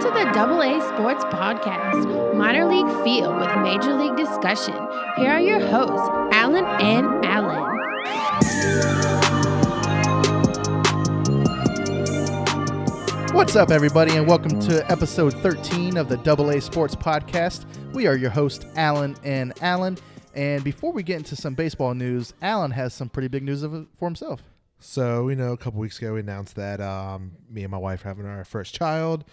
to the AA Sports Podcast, minor league feel with major league discussion. Here are your hosts, Alan and Alan. What's up, everybody, and welcome to episode 13 of the AA Sports Podcast. We are your hosts, Alan and Alan. And before we get into some baseball news, Alan has some pretty big news for himself. So, a couple weeks ago we announced that me and my wife are having our first child.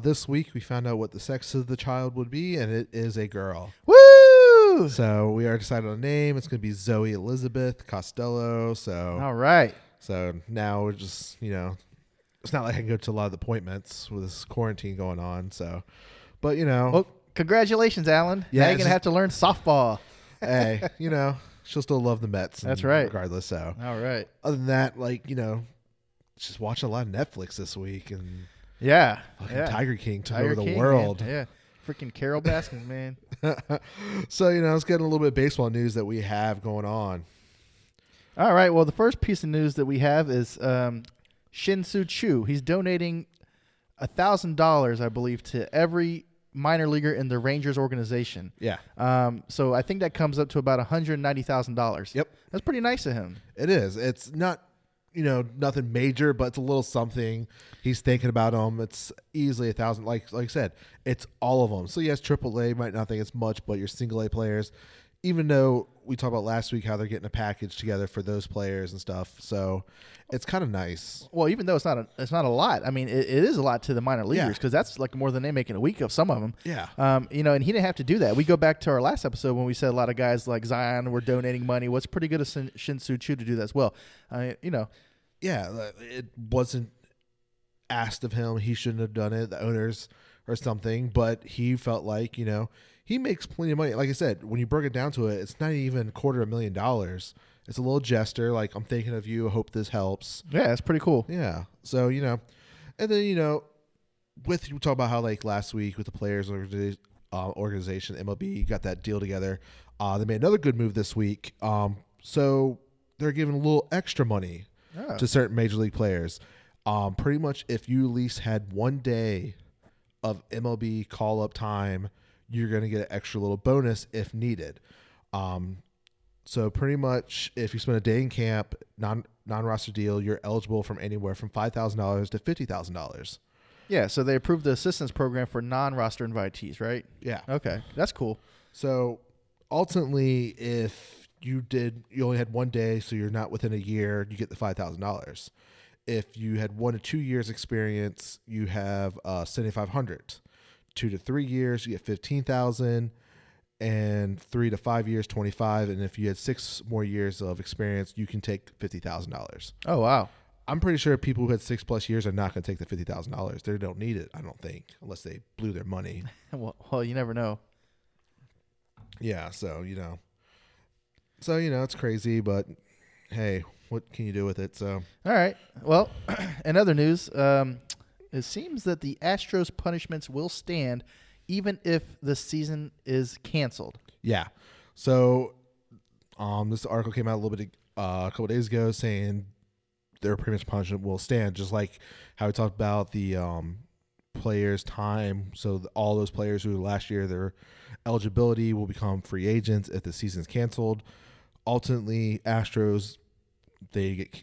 This week we found out what the sex of the child would be, and it is a girl. Woo! So we are decided on a name. It's going to be Zoe Elizabeth Costello. So All right. So now we're just, it's not like I can go to a lot of appointments with this quarantine going on. So, but Well, congratulations, Alan. Yeah, now you're going to have to learn softball. hey, she'll still love the Mets. That's right. Regardless. So, all right. Other than that, just watching a lot of Netflix this week and fucking Tiger King took Tiger over the King, world. Man. Yeah. Freaking Carol Baskin, man. So, let's get a little bit of baseball news that we have going on. All right. Well, the first piece of news that we have is Shin-Soo Choo. He's donating $1,000, I believe, to every minor leaguer in the Rangers organization. Yeah. So I think that comes up to about $190,000. Yep. That's pretty nice of him. It is. It's not, nothing major, but it's a little something. He's thinking about them. It's easily $1,000. Like I said, it's all of them. So yes, AAA might not think it's much, but your single A players, even though we talked about last week how they're getting a package together for those players and stuff. So it's kind of nice. Well, even though it's not a lot. I mean, it is a lot to the minor leaguers because that's like more than they make in a week of some of them. Yeah. And he didn't have to do that. We go back to our last episode when we said a lot of guys like Zion were donating money. What's pretty good of Shin-Soo Choo to do that as well. Yeah, it wasn't asked of him. He shouldn't have done it, the owners or something, but he felt like, he makes plenty of money. Like I said, when you break it down to it, it's not even $250,000. It's a little gesture. Like, I'm thinking of you. I hope this helps. Yeah, it's pretty cool. Yeah. So, and then, with you talk about how like last week with the players organization, MLB got that deal together. They made another good move this week. So they're giving a little extra money to certain major league players. Pretty much if you at least had 1 day of MLB call-up time, you're going to get an extra little bonus if needed. So pretty much if you spend a day in camp, non-roster deal, you're eligible from anywhere from $5,000 to $50,000. Yeah, so they approved the assistance program for non-roster invitees, right? Yeah. Okay, that's cool. So ultimately, if you only had 1 day, so you're not within a year, you get the $5,000. If you had 1 to 2 years experience, you have $7,500. 2 to 3 years, you get $15,000, and 3 to 5 years, $25,000. And if you had 6 more years of experience, you can take $50,000. Oh wow! I'm pretty sure people who had 6+ years are not going to take the $50,000. They don't need it, I don't think, unless they blew their money. well, you never know. Yeah, so it's crazy, but hey, what can you do with it? So all right. Well, in other news, it seems that the Astros' punishments will stand even if the season is canceled. Yeah. So this article came out a couple days ago saying their pretty much punishment will stand, just like how we talked about the players' time. So all those players who last year their eligibility will become free agents if the season's canceled. Ultimately, Astros, they get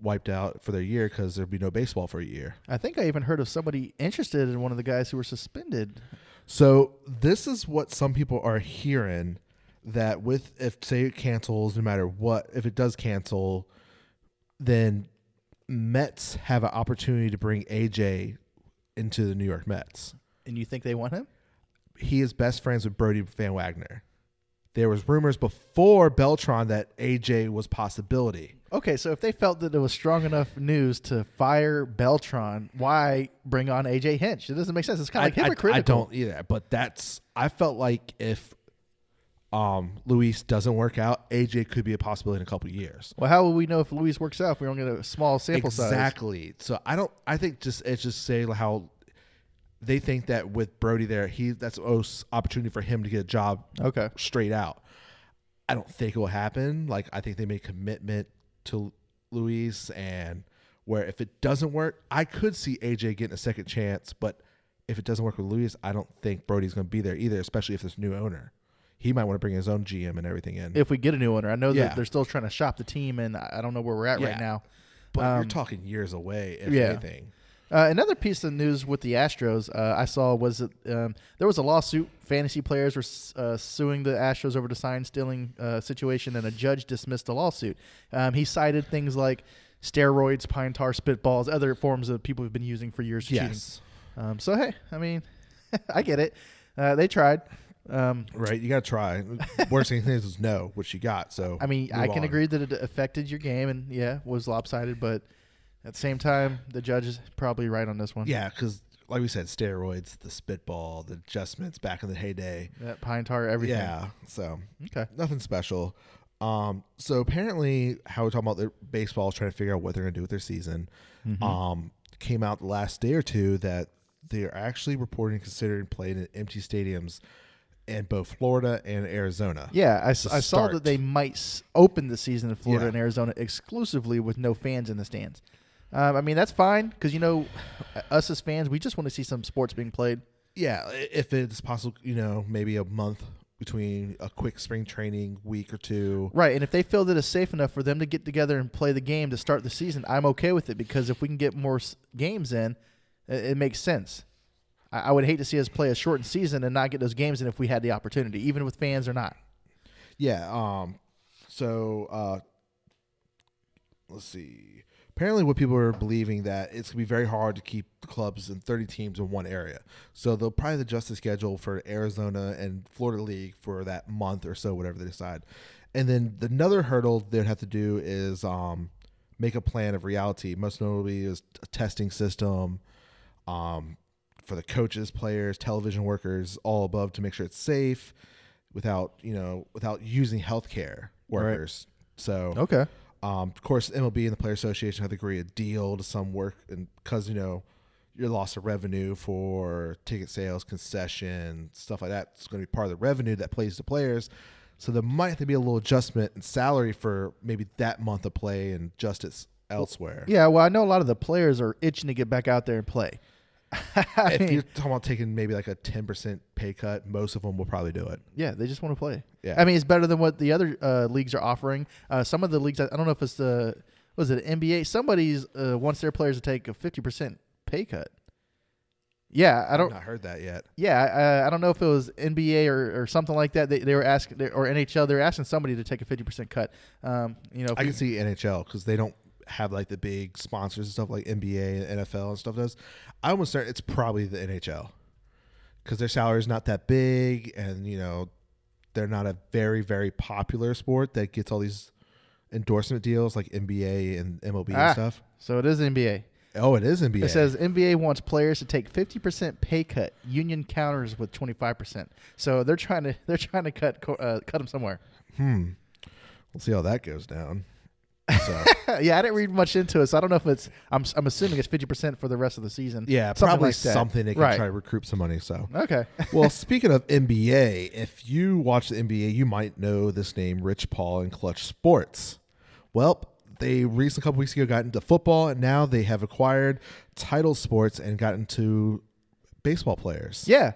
wiped out for their year because there'd be no baseball for a year. I think I even heard of somebody interested in one of the guys who were suspended. So this is what some people are hearing, that if say it cancels, no matter what, if it does cancel, then Mets have an opportunity to bring AJ into the New York Mets. And you think they want him? He is best friends with Brody Van Wagner. There was rumors before Beltran that AJ was possibility. Okay, so if they felt that it was strong enough news to fire Beltran, why bring on AJ Hinch? It doesn't make sense. It's kind of like hypocritical. I don't either, but I felt like if Luis doesn't work out, AJ could be a possibility in a couple of years. Well, how will we know if Luis works out if we don't get a small sample size? Exactly. So I think it's just say how they think that with Brody there, that's an opportunity for him to get a job straight out. I don't think it will happen. Like, I think they made commitment to Luis, and where if it doesn't work, I could see AJ getting a second chance, but if it doesn't work with Luis, I don't think Brody's going to be there either, especially if there's a new owner. He might want to bring his own GM and everything in. If we get a new owner. I know that they're still trying to shop the team, and I don't know where we're at right now. But you're talking years away, if anything. Another piece of news with the Astros I saw was that there was a lawsuit. Fantasy players were suing the Astros over the sign-stealing situation, and a judge dismissed the lawsuit. He cited things like steroids, pine tar, spitballs, other forms of people have been using for years. Yes. So, hey, I mean, I get it. They tried. Right, you got to try. Worst thing is no, which you got. So I mean, I can agree that it affected your game and, was lopsided, but at the same time, the judge is probably right on this one. Yeah, because like we said, steroids, the spitball, the adjustments back in the heyday. That pine tar, everything. Yeah, so okay, nothing special. So apparently, how we're talking about their baseball is trying to figure out what they're going to do with their season. Came out the last day or two that they're actually reporting considering playing in empty stadiums in both Florida and Arizona. Yeah, I saw that they might open the season in Florida and Arizona exclusively with no fans in the stands. I mean, that's fine because, us as fans, we just want to see some sports being played. Yeah, if it's possible, maybe a month between a quick spring training week or two. Right, and if they feel that it's safe enough for them to get together and play the game to start the season, I'm okay with it because if we can get more games in, it makes sense. I would hate to see us play a shortened season and not get those games in if we had the opportunity, even with fans or not. Yeah, let's see. Apparently what people are believing that it's going to be very hard to keep the clubs and 30 teams in one area. So they'll probably adjust the schedule for Arizona and Florida League for that month or so, whatever they decide. And then another hurdle they'd have to do is make a plan of reality. Most notably is a testing system for the coaches, players, television workers, all above to make sure it's safe without using healthcare workers. Right. So, okay. Of course, MLB and the Player Association have to agree a deal to some work, and because your loss of revenue for ticket sales, concession, stuff like that, it's going to be part of the revenue that plays to players. So there might have to be a little adjustment in salary for maybe that month of play and justice elsewhere. Yeah, well, I know a lot of the players are itching to get back out there and play. If you're talking about taking maybe like a 10% pay cut, most of them will probably do it. Yeah, they just want to play. Yeah, I mean, it's better than what the other leagues are offering. Some of the leagues, I don't know if it's NBA? Somebody's wants their players to take a 50% pay cut. Yeah, I've not heard that yet. Yeah, I don't know if it was NBA or something like that. They were asking, or NHL, they're asking somebody to take a 50% cut. I can see NHL because they don't have like the big sponsors and stuff like NBA and NFL and stuff does. I almost start it's probably the NHL because their salary is not that big and they're not a very, very popular sport that gets all these endorsement deals like NBA and MLB and stuff. So it is NBA. Oh, it is NBA. It says NBA wants players to take 50% pay cut. Union counters with 25%. So they're trying to cut them somewhere. We'll see how that goes down. So. Yeah, I didn't read much into it, so I don't know if it's. I'm assuming it's 50% for the rest of the season. Yeah, probably something they can try to recoup some money. So okay. Well, speaking of NBA, if you watch the NBA, you might know this name, Rich Paul and Clutch Sports. Well, they recently, a couple weeks ago, got into football, and now they have acquired Title Sports and got into baseball players. Yeah.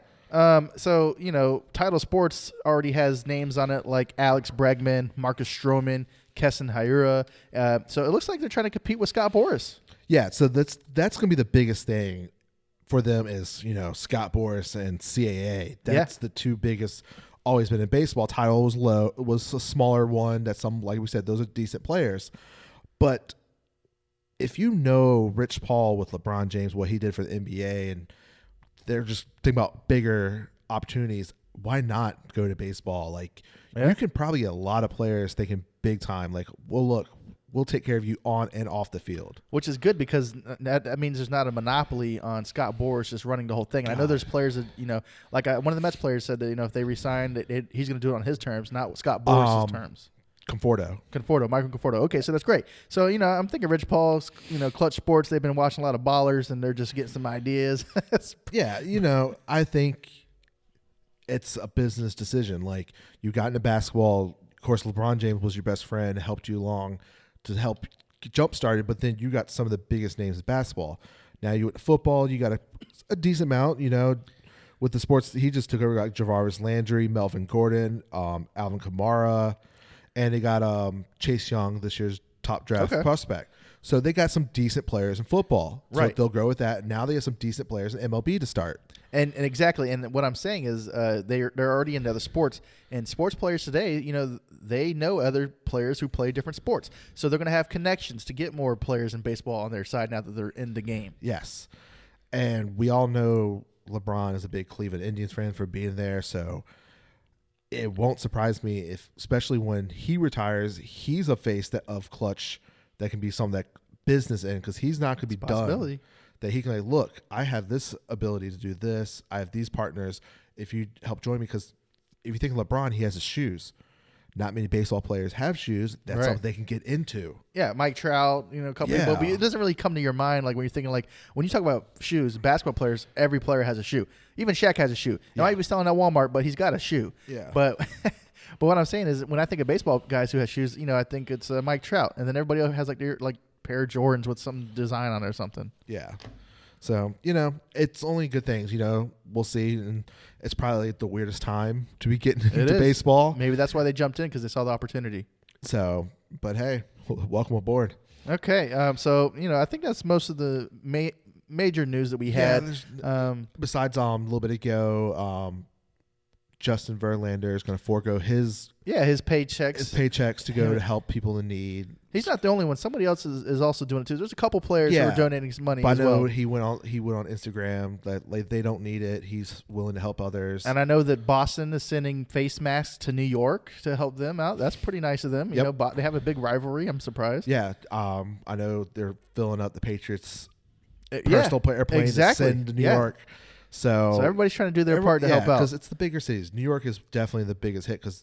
So Title Sports already has names on it like Alex Bregman, Marcus Stroman, Keston Hiura. So it looks like they're trying to compete with Scott Boras. Yeah, so that's going to be the biggest thing for them is, Scott Boras and CAA. That's the two biggest, always been in baseball. Title was a smaller one. That's like we said, those are decent players. But if Rich Paul with LeBron James, what he did for the NBA, and they're just thinking about bigger opportunities, why not go to baseball? Like, you can probably get a lot of players thinking big time, like, well, look, we'll take care of you on and off the field. Which is good because that means there's not a monopoly on Scott Boras just running the whole thing. And I know there's players that, like one of the Mets players said that, if they resign, he's going to do it on his terms, not Scott Boras' terms. Michael Conforto. Okay, so that's great. So, I'm thinking Rich Paul's, Clutch Sports, they've been watching a lot of Ballers and they're just getting some ideas. Yeah, I think it's a business decision. Like, you got into basketball, of course, LeBron James was your best friend, helped you along to help jump started, but then you got some of the biggest names in basketball. Now you went to football, you got a decent amount, with the sports. He just took over like Jarvis Landry, Melvin Gordon, Alvin Kamara, and they got Chase Young, this year's top draft prospect. So they got some decent players in football. So they'll grow with that. Now they have some decent players in MLB to start. And exactly. And what I'm saying is they're already into other sports. And sports players today, they know other players who play different sports. So they're going to have connections to get more players in baseball on their side now that they're in the game. Yes. And we all know LeBron is a big Cleveland Indians fan for being there. So it won't surprise me if, especially when he retires, he's a face of Clutch that can be some of that business in, because he's not going to be done. That he can look, I have this ability to do this. I have these partners. If you help join me, because if you think of LeBron, he has his shoes. Not many baseball players have shoes. That's something they can get into. Yeah, Mike Trout, a couple people. But it doesn't really come to your mind when you're thinking when you talk about shoes, basketball players, every player has a shoe. Even Shaq has a shoe. Now he was selling at Walmart, but he's got a shoe. Yeah. But but what I'm saying is, when I think of baseball guys who have shoes, I think it's Mike Trout, and then everybody else has their pair of Jordans with some design on it or something. Yeah. So, it's only good things, we'll see. And it's probably the weirdest time to be getting into baseball. Maybe that's why they jumped in, because they saw the opportunity. So, but hey, welcome aboard. Okay. So, I think that's most of the major news that we had. Besides a little bit ago, Justin Verlander is going to forego his paychecks to go to help people in need. He's not the only one. Somebody else is also doing it too. There's a couple players who are donating some money as well. He went on Instagram that they don't need it. He's willing to help others. And I know that Boston is sending face masks to New York to help them out. That's pretty nice of them. They have a big rivalry. I'm surprised. Yeah. I know they're filling up the Patriots personal airplane to send to New York. So everybody's trying to do their part to help out. Because it's the bigger cities. New York is definitely the biggest hit, because,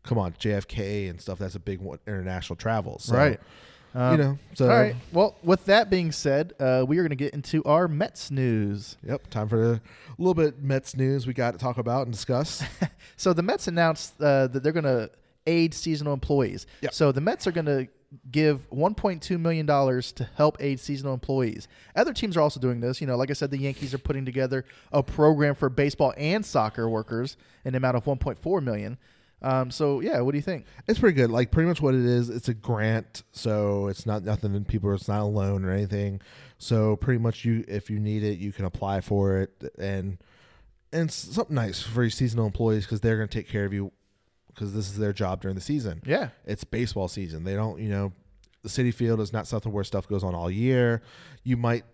come on, JFK and stuff, that's a big one, international travel. So, right. So. All right. Well, with that being said, we are going to get into our Mets news. Yep. Time for a little bit Mets news we got to talk about and discuss. So the Mets announced that they're going to aid seasonal employees. Yep. So the Mets are going to give $1.2 million to help aid seasonal employees. Other teams are also doing this. Like I said, the Yankees are putting together a program for baseball and soccer workers in the amount of $1.4 million. So yeah, what do you think? It's pretty good. Pretty much what it is, it's a grant, so it's not nothing. It's not a loan or anything. So pretty much, if you need it, you can apply for it, and it's something nice for your seasonal employees, because they're going to take care of you, because this is their job during the season. Yeah. It's baseball season. They don't, the Citi Field is not something where stuff goes on all year. You might,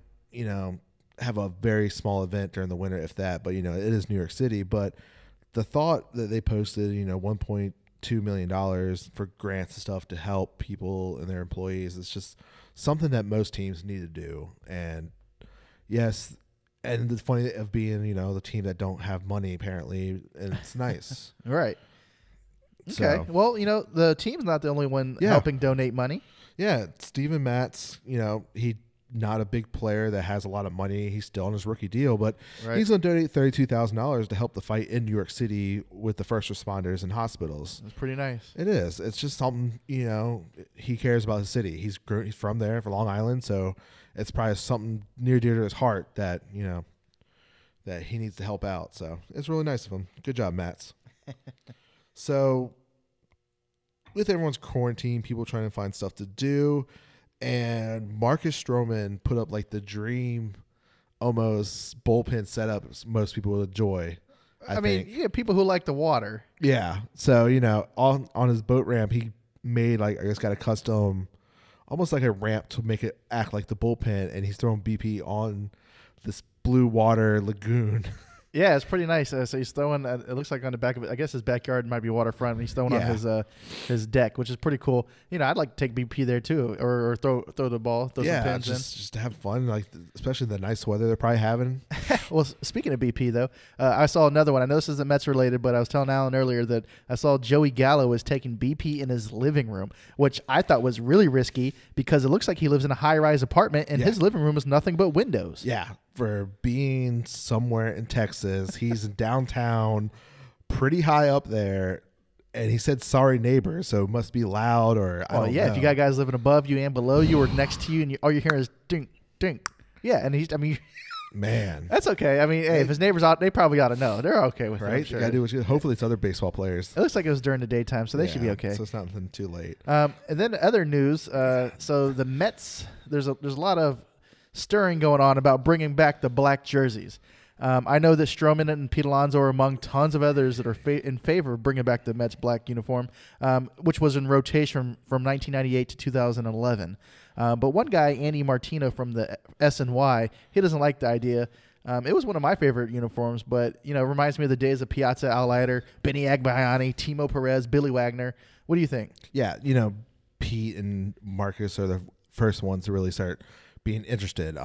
have a very small event during the winter, if that, but, it is New York City. But the thought that they posted, $1.2 million for grants and stuff to help people and their employees, it's just something that most teams need to do. And yes, and the funny of being, the team that don't have money, apparently, and it's nice. Right. Okay. So, well, the team's not the only one helping donate money. Yeah. Steven Matz, he not a big player that has a lot of money. He's still on his rookie deal, but he's going to donate $32,000 to help the fight in New York City with the first responders and hospitals. That's pretty nice. It is. It's just something, he cares about his city. He's from there, for Long Island, so it's probably something near dear to his heart that, that he needs to help out. So it's really nice of him. Good job, Matz. So, with everyone's quarantine, people trying to find stuff to do, and Marcus Stroman put up the dream, almost bullpen setup most people would enjoy. I mean, people who like the water. Yeah. So, on his boat ramp, he made got a custom, almost like a ramp to make it act like the bullpen, and he's throwing BP on this blue water lagoon. Yeah, it's pretty nice. So he's throwing. It looks like on the back of it. I guess his backyard might be waterfront. And he's throwing on his deck, which is pretty cool. I'd like to take BP there too, or throw the ball, throw some pins in. Just to have fun, especially the nice weather they're probably having. Well, speaking of BP though, I saw another one. I know this isn't Mets related, but I was telling Alan earlier that I saw Joey Gallo was taking BP in his living room, which I thought was really risky, because it looks like he lives in a high-rise apartment and his living room is nothing but windows. Yeah. For being somewhere in Texas, he's in downtown, pretty high up there, and he said "sorry neighbors," so it must be loud, or I don't know. If you got guys living above you and below you or next to you, and all you hear is dink, dink, Yeah, and I mean, Man. that's okay. I mean, hey, if his neighbors out, they probably ought to know. They're okay with it. Right? Sure. The guy do what you, hopefully it's other baseball players. It looks like it was during the daytime, so they should be okay. So it's not nothing too late. And then other news. So the Mets, there's a lot of stirring going on about bringing back the black jerseys. I know that Stroman and Pete Alonso are among tons of others that are in favor of bringing back the Mets black uniform, which was in rotation from 1998 to 2011. But one guy, Andy Martino from the SNY, he doesn't like the idea. It was one of my favorite uniforms, but it reminds me of the days of Piazza Allider, Benny Agbayani, Timo Perez, Billy Wagner. What do you think? Yeah, Pete and Marcus are the first ones to really start being interested.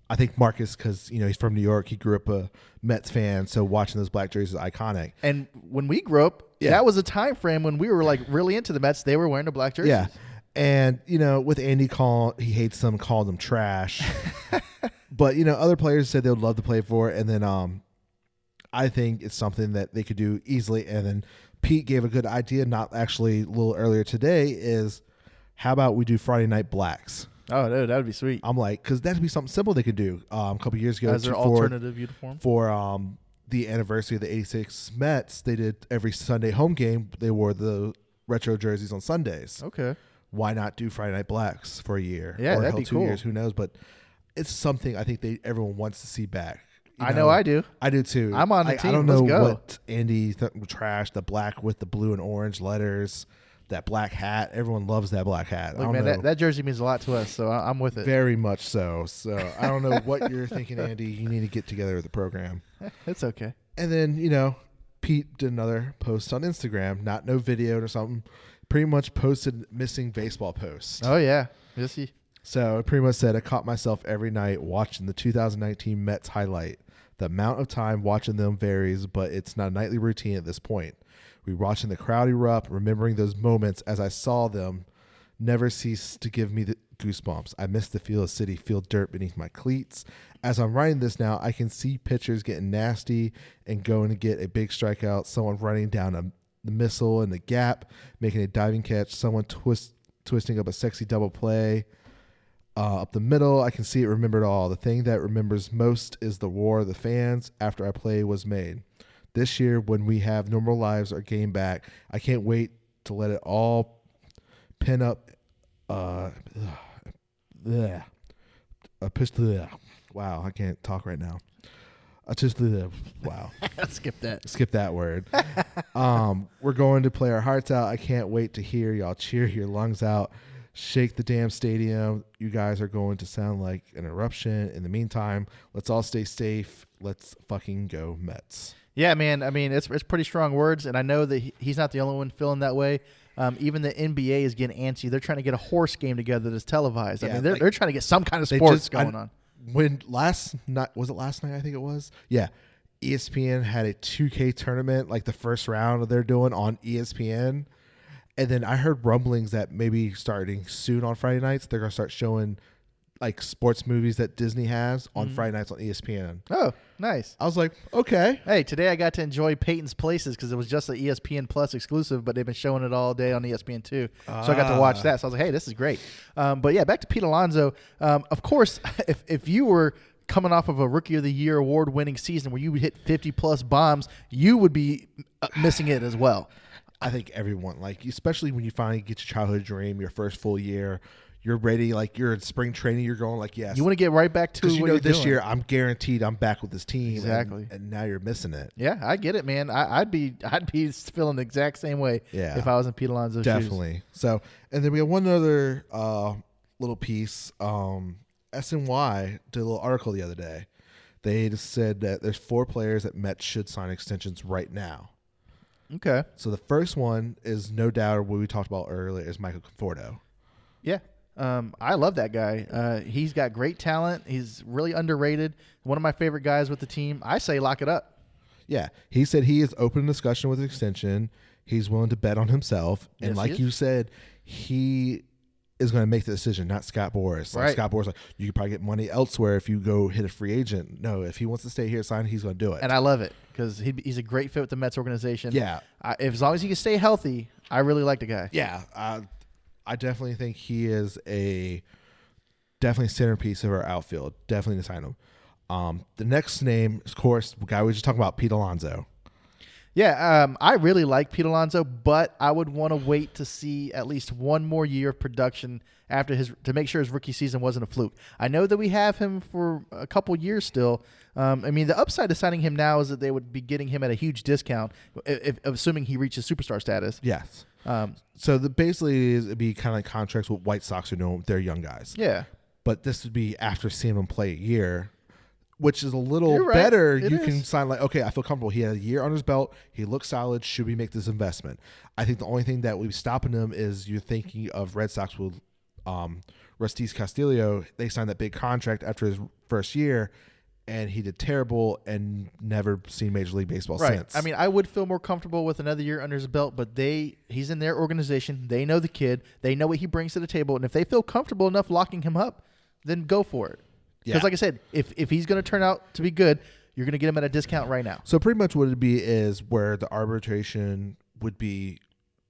I think Marcus, because he's from New York, he grew up a Mets fan, so watching those black jerseys is iconic. And when we grew up, that was a time frame when we were like really into the Mets. They were wearing the black jerseys. Yeah, and with Andy he hates them, calling them trash. But other players said they would love to play for it, and then I think it's something that they could do easily. And then Pete gave a good idea, not actually a little earlier today, is how about we do Friday Night Blacks? Oh, dude, that would be sweet. I'm like, because that'd be something simple they could do. A couple years ago, as their alternative uniform for the anniversary of the '86 Mets, they did every Sunday home game. They wore the retro jerseys on Sundays. Okay, why not do Friday Night Blacks for a year? Yeah, or that'd be 2 cool. years, who knows? But it's something I think everyone wants to see back. I know I do. I do too. I'm on the team. I don't know Let's go. what Andy trashed, the black with the blue and orange letters. That black hat, everyone loves that black hat. Look, man, that jersey means a lot to us, so I'm with it. Very much so. So I don't know what you're thinking, Andy. You need to get together with the program. It's okay. And then, Pete did another post on Instagram, no video or something, pretty much posted missing baseball posts. Oh, yeah. Yes, So it pretty much said, I caught myself every night watching the 2019 Mets highlight. The amount of time watching them varies, but it's not a nightly routine at this point. We watching the crowd erupt, remembering those moments as I saw them never cease to give me the goosebumps. I miss the feel of city, feel dirt beneath my cleats. As I'm writing this now, I can see pitchers getting nasty and going to get a big strikeout, someone running down the missile in the gap, making a diving catch, someone twisting up a sexy double play up the middle. I can see it, remembered all. The thing that remembers most is the war of the fans after our play was made. This year, when we have normal lives or game back, I can't wait to let it all pin up. Wow, I can't talk right now. Wow. Skip that. Skip that word. We're going to play our hearts out. I can't wait to hear y'all cheer your lungs out. Shake the damn stadium. You guys are going to sound like an eruption. In the meantime, let's all stay safe. Let's fucking go Mets. Yeah, man. I mean, it's pretty strong words, and I know that he's not the only one feeling that way. Even the NBA is getting antsy. They're trying to get a horse game together that's televised. Yeah, I mean, they're trying to get some kind of sports going on. When last night, was it last night? I think it was. Yeah. ESPN had a 2K tournament, like the first round they're doing on ESPN. And then I heard rumblings that maybe starting soon on Friday nights, they're going to start showing like sports movies that Disney has on Friday nights on ESPN. Oh, nice. I was like, okay. Hey, today I got to enjoy Peyton's Places because it was just an ESPN Plus exclusive, but they've been showing it all day on ESPN 2. So I got to watch that. So I was like, hey, this is great. But yeah, back to Pete Alonso. Of course, if you were coming off of a Rookie of the Year award-winning season where you would hit 50-plus bombs, you would be missing it as well. I think everyone, like, especially when you finally get your childhood dream, your first full year, you're ready, like you're in spring training, you're going like, yes. You want to get right back to what you're this doing. year I'm guaranteed I'm back with this team. Exactly. And now you're missing it. Yeah, I get it, man. I'd be feeling the exact same way if I was in Pete Alonso's shoes. Definitely. So, and then we have one other little piece. SNY did a little article the other day. They just said that there's 4 players that Mets should sign extensions right now. Okay. So the first one is no doubt what we talked about earlier is Michael Conforto. Yeah. I love that guy. He's got great talent. He's really underrated. One of my favorite guys with the team. I say lock it up. Yeah. He said he is open to discussion with extension. He's willing to bet on himself. And Yes, like you said, he is going to make the decision, not Scott Boras. Like right. Scott Boras, like, you could probably get money elsewhere if you go hit a free agent. No, if he wants to stay here, sign, he's going to do it. And I love it because he's a great fit with the Mets organization. Yeah. As long as he can stay healthy, I really like the guy. Yeah. I definitely think he is a Definitely centerpiece of our outfield. Definitely to sign him. The next name, of course, the guy we were just talking about, Pete Alonso. Yeah, I really like Pete Alonso, but I would want to wait to see at least one more year of production after to make sure his rookie season wasn't a fluke. I know that we have him for a couple years still. I mean, the upside of signing him now is that they would be getting him at a huge discount, assuming he reaches superstar status. Yes. So basically it'd be kind of like contracts with White Sox are doing with their young guys. Yeah. But this would be after seeing him play a year, which is a little You're right. better. It You is. can sign like, okay, I feel comfortable. He had a year on his belt. He looks solid. Should we make this investment? I think the only thing that would be stopping him is you're thinking of Red Sox with Rustis Castillo. They signed that big contract after his first year, and he did terrible and never seen Major League Baseball since. I mean, I would feel more comfortable with another year under his belt, but he's in their organization. They know the kid. They know what he brings to the table, and if they feel comfortable enough locking him up, then go for it. Because like I said, if he's going to turn out to be good, you're going to get him at a discount right now. So pretty much what it'd be is where the arbitration would be,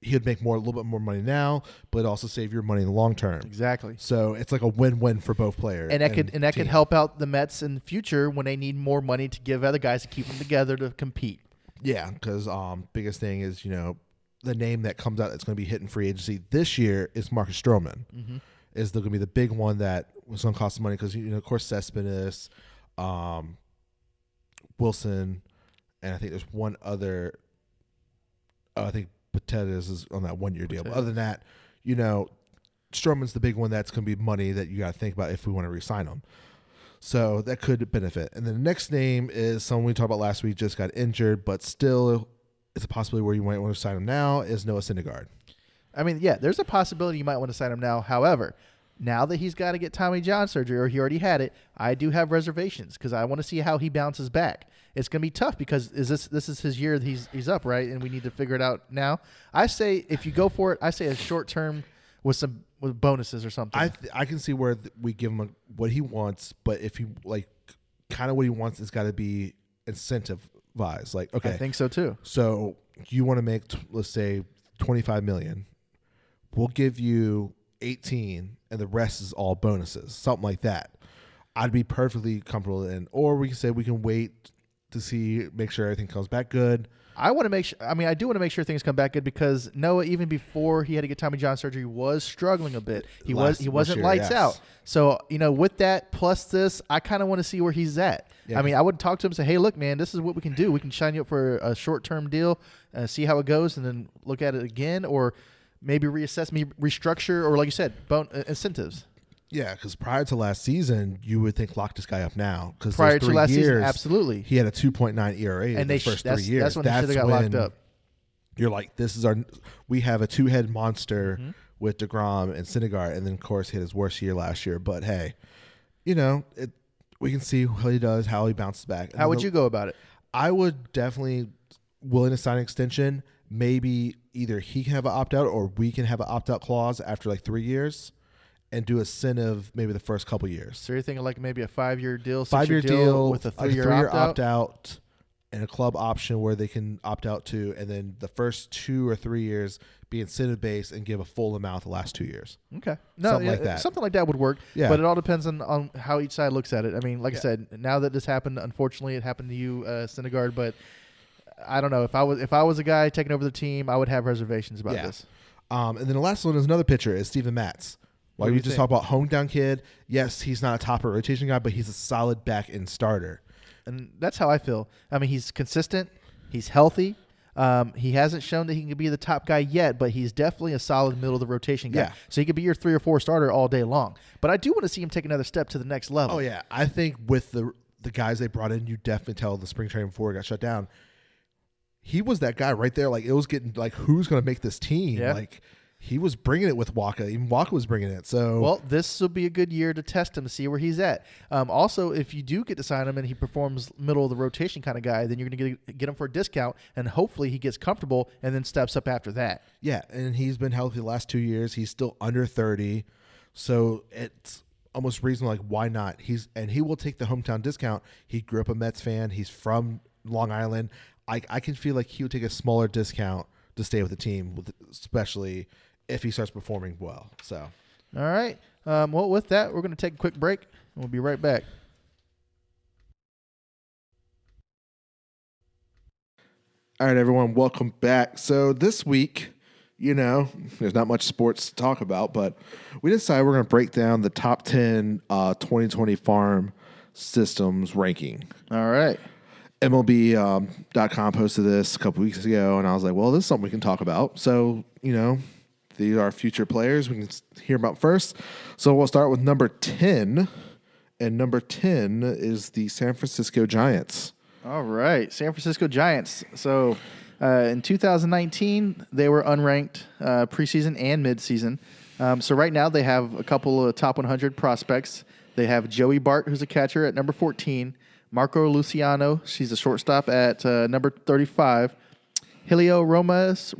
he'd make a little bit more money now, but also save your money in the long term. Exactly. So it's like a win-win for both players. And that could help out the Mets in the future when they need more money to give other guys to keep them together to compete. Yeah, because biggest thing is, the name that comes out that's going to be hitting free agency this year is Marcus Stroman. Mm-hmm. Is going to be the big one that was going to cost some money because, of course, Cespedes, Wilson, and I think there's one other. I think Patetas is on that 1 year deal. But other than that, Stroman's the big one that's going to be money that you got to think about if we want to re-sign him. So that could benefit. And then the next name is someone we talked about last week, just got injured, but still it's a possibility where you might want to sign him now, is Noah Syndergaard. I mean, yeah, there's a possibility you might want to sign him now. However, now that he's got to get Tommy John surgery, or he already had it, I do have reservations because I want to see how he bounces back. It's going to be tough because this is his year that he's up, right? And we need to figure it out now. I say if you go for it, I say a short term with bonuses or something. I can see where we give him what he wants, but if he kind of what he wants, it's got to be incentive-wise. Like, okay, I think so too. So you want to make let's say $25 million. We'll give you 18 and the rest is all bonuses, something like that. I'd be perfectly comfortable in. Or we can say we can wait to make sure everything comes back good. I want to make sure. I mean, I do want to make sure things come back good because Noah, even before he had to get Tommy John surgery, was struggling a bit. He wasn't lights out. So with that plus this, I kind of want to see where he's at. Yeah. I mean, I would talk to him and say, "Hey, look, man, this is what we can do. We can sign you up for a short-term deal, see how it goes, and then look at it again, or maybe reassess, maybe restructure, or like you said, incentives." Yeah, because prior to last season, you would think lock this guy up now. Because prior to last season, absolutely, he had a 2.9 ERA in the first 3 years. That's when he should have got locked up. You're like, we have a two-head monster with DeGrom and Syndergaard, and then of course he had his worst year last year. But hey, we can see how he does, how he bounces back. How would you go about it? I would definitely willing to sign an extension. Maybe either he can have an opt-out or we can have an opt-out clause after 3 years. And do incentive maybe the first couple years. So you're thinking maybe a 5-year deal, 5-year deal with a 3-year opt-out, and a club option where they can opt out to, and then the first 2 or 3 years be incentive based and give a full amount the last 2 years. Okay, something like that. Something like that would work. Yeah, but it all depends on how each side looks at it. I mean, like I said, now that this happened, unfortunately, it happened to you, Syndergaard. But I don't know if I was a guy taking over the team, I would have reservations about this. And then the last one is another pitcher, is Steven Matz. While you just talk about hometown kid, yes, he's not a top rotation guy, but he's a solid back end starter. And that's how I feel. I mean, he's consistent. He's healthy. He hasn't shown that he can be the top guy yet, but he's definitely a solid middle of the rotation guy. Yeah. So he could be your 3 or 4 starter all day long. But I do want to see him take another step to the next level. Oh, yeah. I think with the guys they brought in, you definitely tell the spring training before it got shut down, he was that guy right there. It was getting who's going to make this team? Yeah. He was bringing it with Waka. Even Waka was bringing it. So, well, this will be a good year to test him to see where he's at. Also, if you do get to sign him and he performs middle of the rotation kind of guy, then you're going to get him for a discount, and hopefully he gets comfortable and then steps up after that. Yeah, and he's been healthy the last 2 years. He's still under 30, so it's almost reasonable. Why not? He will take the hometown discount. He grew up a Mets fan. He's from Long Island. I can feel like he would take a smaller discount to stay with the team, especially if he starts performing well. So, all right. Well, with that, we're going to take a quick break, and we'll be right back. All right, everyone, welcome back. So this week, there's not much sports to talk about, but we decided we're going to break down the top 10 2020 farm systems ranking. All right. MLB.com posted this a couple weeks ago, and I was like, well, this is something we can talk about. So, these are future players we can hear about first. So we'll start with number 10, and number 10 is the San Francisco Giants. All right, San Francisco Giants. So in 2019, they were unranked preseason and midseason. So right now they have a couple of top 100 prospects. They have Joey Bart, who's a catcher, at number 14. Marco Luciano, she's a shortstop, at number 35. Helio Ramos,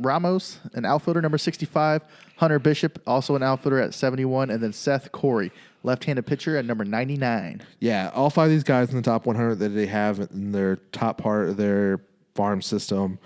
an outfielder, number 65. Hunter Bishop, also an outfielder, at 71. And then Seth Corey, left-handed pitcher, at number 99. Yeah, all five of these guys in the top 100 that they have in their top part of their farm system,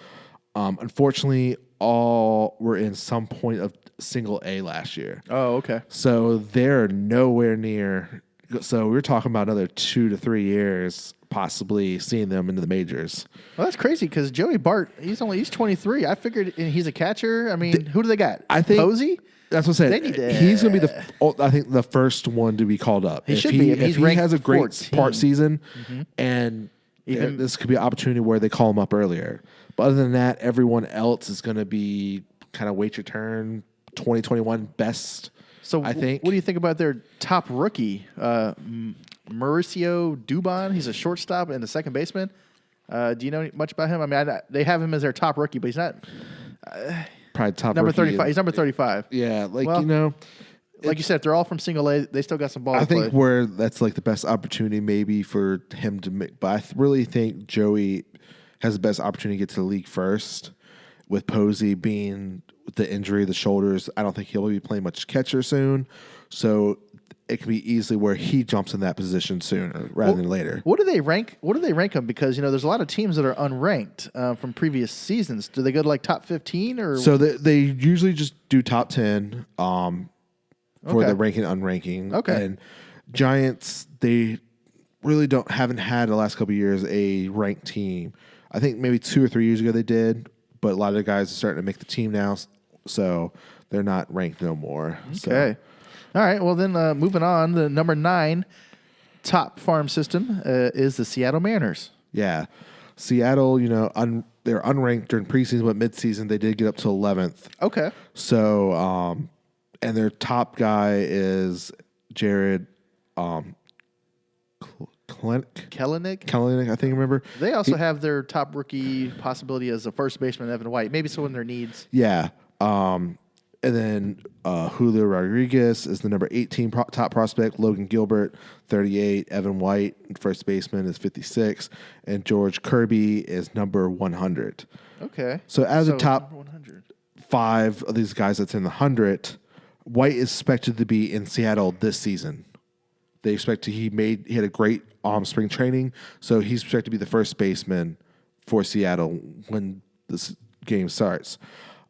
unfortunately, all were in some point of single A last year. Oh, okay. So they're nowhere near. So we're talking about another 2 to 3 years possibly seeing them into the majors. Well, that's crazy because Joey Bart, he's 23. I figured he's a catcher. I mean, who do they got? I think Posey? That's what I'm saying. They need to, he's going to be the first one to be called up. He should be. If he has a great 14. part season, and even this could be an opportunity where they call him up earlier. But other than that, everyone else is going to be kind of wait your turn. 2021 best. So I think. What do you think about their top rookie, Mauricio Dubon? He's a shortstop and a second baseman. Do you know much about him? I mean, they have him as their top rookie, but he's not probably top number rookie 35. He's number 35. Yeah, like you said, if they're all from single A, they still got some ball. I to play. think where that's like the best opportunity maybe for him to make. But I really think Joey has the best opportunity to get to the league first. With Posey being with the injury, the shoulders, I don't think he'll be playing much catcher soon. So it can be easily where he jumps in that position sooner rather than later. What do they rank him? Because there's a lot of teams that are unranked from previous seasons. Do they go to like top 15 or? So they usually just do top 10 for the ranking unranking. Okay. And Giants, they really haven't had the last couple of years a ranked team. I think maybe 2 or 3 years ago they did. But a lot of the guys are starting to make the team now, so they're not ranked no more. Okay. All right. Well, then moving on, the number 9 top farm system is the Seattle Mariners. Yeah. Seattle, they're unranked during preseason, but midseason they did get up to 11th. Okay. So, and their top guy is Jared Kelenic, I think. Remember, they also have their top rookie possibility as a first baseman, Evan White. Maybe someone their needs. Yeah, and then Julio Rodriguez is the number 18 top prospect. Logan Gilbert, 38. Evan White, first baseman, is 56, and George Kirby is number 100. Okay. So the top 5 of these guys that's in the 100, White is expected to be in Seattle this season. They expect he had a great spring training, so he's expected to be the first baseman for Seattle when this game starts.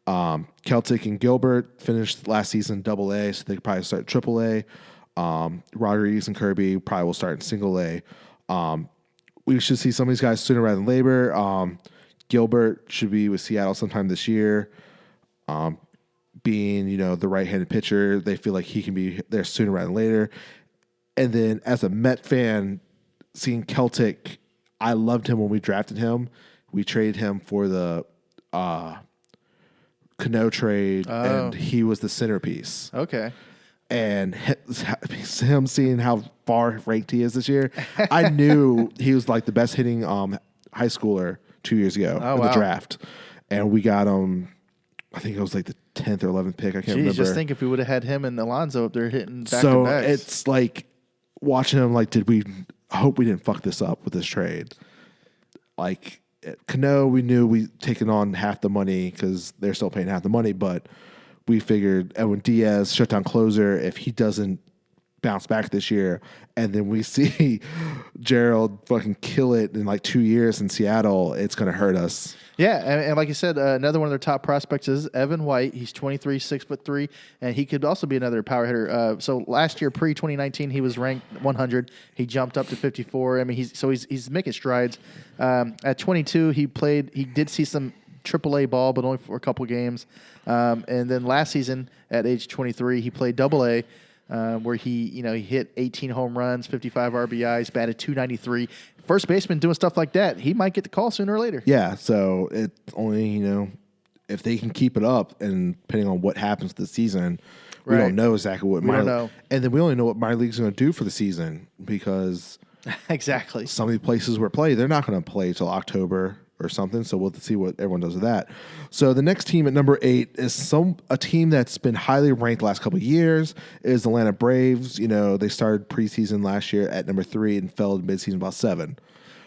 Celtic and Gilbert finished last season Double-A, so they could probably start Triple-A. Rodriguez and Kirby probably will start in Single-A. We should see some of these guys sooner rather than later. Gilbert should be with Seattle sometime this year. Being the right-handed pitcher, they feel like he can be there sooner rather than later. And then as a Met fan, seeing Celtic, I loved him when we drafted him. We traded him for the Cano trade, and he was the centerpice. Okay. And him seeing how far ranked he is this year, I knew he was like the best hitting high schooler 2 years ago in the draft. And we got him, I think it was like the 10th or 11th pick. I can't remember. Just think if we would have had him and Alonso up there hitting back so to backs. It's like watching him, like, I hope we didn't fuck this up with this trade. Like, Cano, we knew we'd taken on half the money because they're still paying half the money, but we figured Edwin Diaz, shutdown closer, if he doesn't bounce back this year, and then we see Gerald fucking kill it in like 2 years in Seattle, it's going to hurt us. Yeah, and like you said, another one of their top prospects is Evan White. He's 23, 6'3", and he could also be another power hitter. So last year, pre-2019, he was ranked 100. He jumped up to 54. I mean, he's making strides. At 22, he did see some AAA ball, but only for a couple games. And then last season, at age 23, he played AA, where he hit 18 home runs, 55 RBIs, batted .293. First baseman doing stuff like that, he might get the call sooner or later. Yeah, so it's only, if they can keep it up, and depending on what happens this season, we don't know exactly what minor league. And then we only know what minor league's going to do for the season, because exactly some of the places where they're not going to play till October or something. So we'll see what everyone does with that. So the next team at number 8 is a team that's been highly ranked the last couple of years, is Atlanta Braves. They started preseason last year at number 3 and fell to midseason about 7.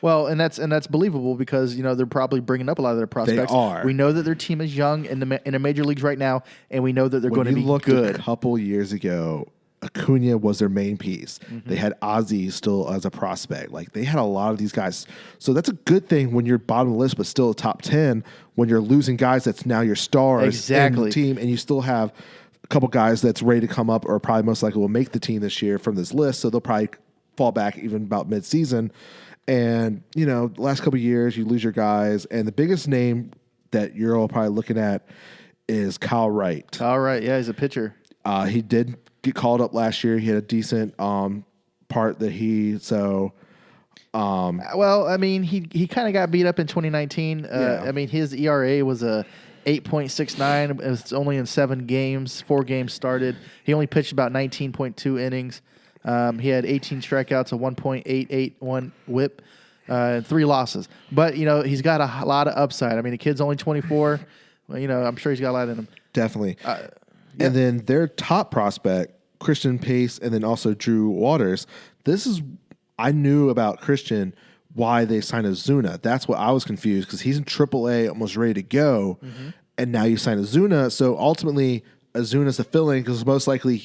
Well, and that's believable because they're probably bringing up a lot of their prospects. They are. We know that their team is young in the major leagues right now, and we know that they're going to be good. A couple years ago, Acuna was their main piece. Mm-hmm. They had Ozzie still as a prospect. Like, they had a lot of these guys. So that's a good thing when you're bottom of the list, but still a top 10, when you're losing guys that's now your stars in the team, and you still have a couple guys that's ready to come up or probably most likely will make the team this year from this list. So they'll probably fall back even about midseason. And, the last couple of years, you lose your guys. And the biggest name that you're all probably looking at is Kyle Wright. Kyle Wright, yeah, he's a pitcher. He did get called up last year. He had a decent part that well, I mean, he kind of got beat up in 2019. I mean, his ERA was a 8.69. It was only in 7 games, 4 games started. He only pitched about 19.2 innings. He had 18 strikeouts, a 1.881 WHIP, and 3 losses. But, he's got a lot of upside. I mean, the kid's only 24. Well, I'm sure he's got a lot in him. Definitely. And then their top prospect, Christian Pace, and then also Drew Waters. I knew about Christian, why they signed Ozuna. That's what I was confused, because he's in AAA, almost ready to go, and now you sign Ozuna. So ultimately, Ozuna's a fill-in, because most likely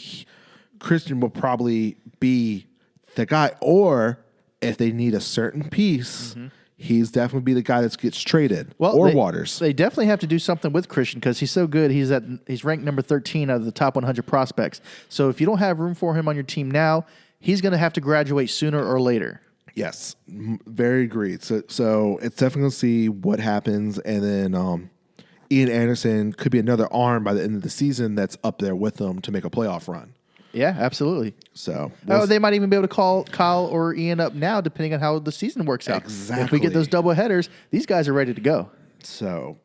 Christian will probably be the guy. Or if they need a certain piece, he's definitely be the guy that gets traded. Waters. They definitely have to do something with Christian because he's so good. He's ranked number 13 out of the top 100 prospects. So if you don't have room for him on your team now, he's going to have to graduate sooner or later. Yes, very agreed. So it's definitely going to see what happens. And then Ian Anderson could be another arm by the end of the season that's up there with them to make a playoff run. Yeah, absolutely. So they might even be able to call Kyle or Ian up now, depending on how the season works out. Exactly. If we get those double headers, these guys are ready to go. So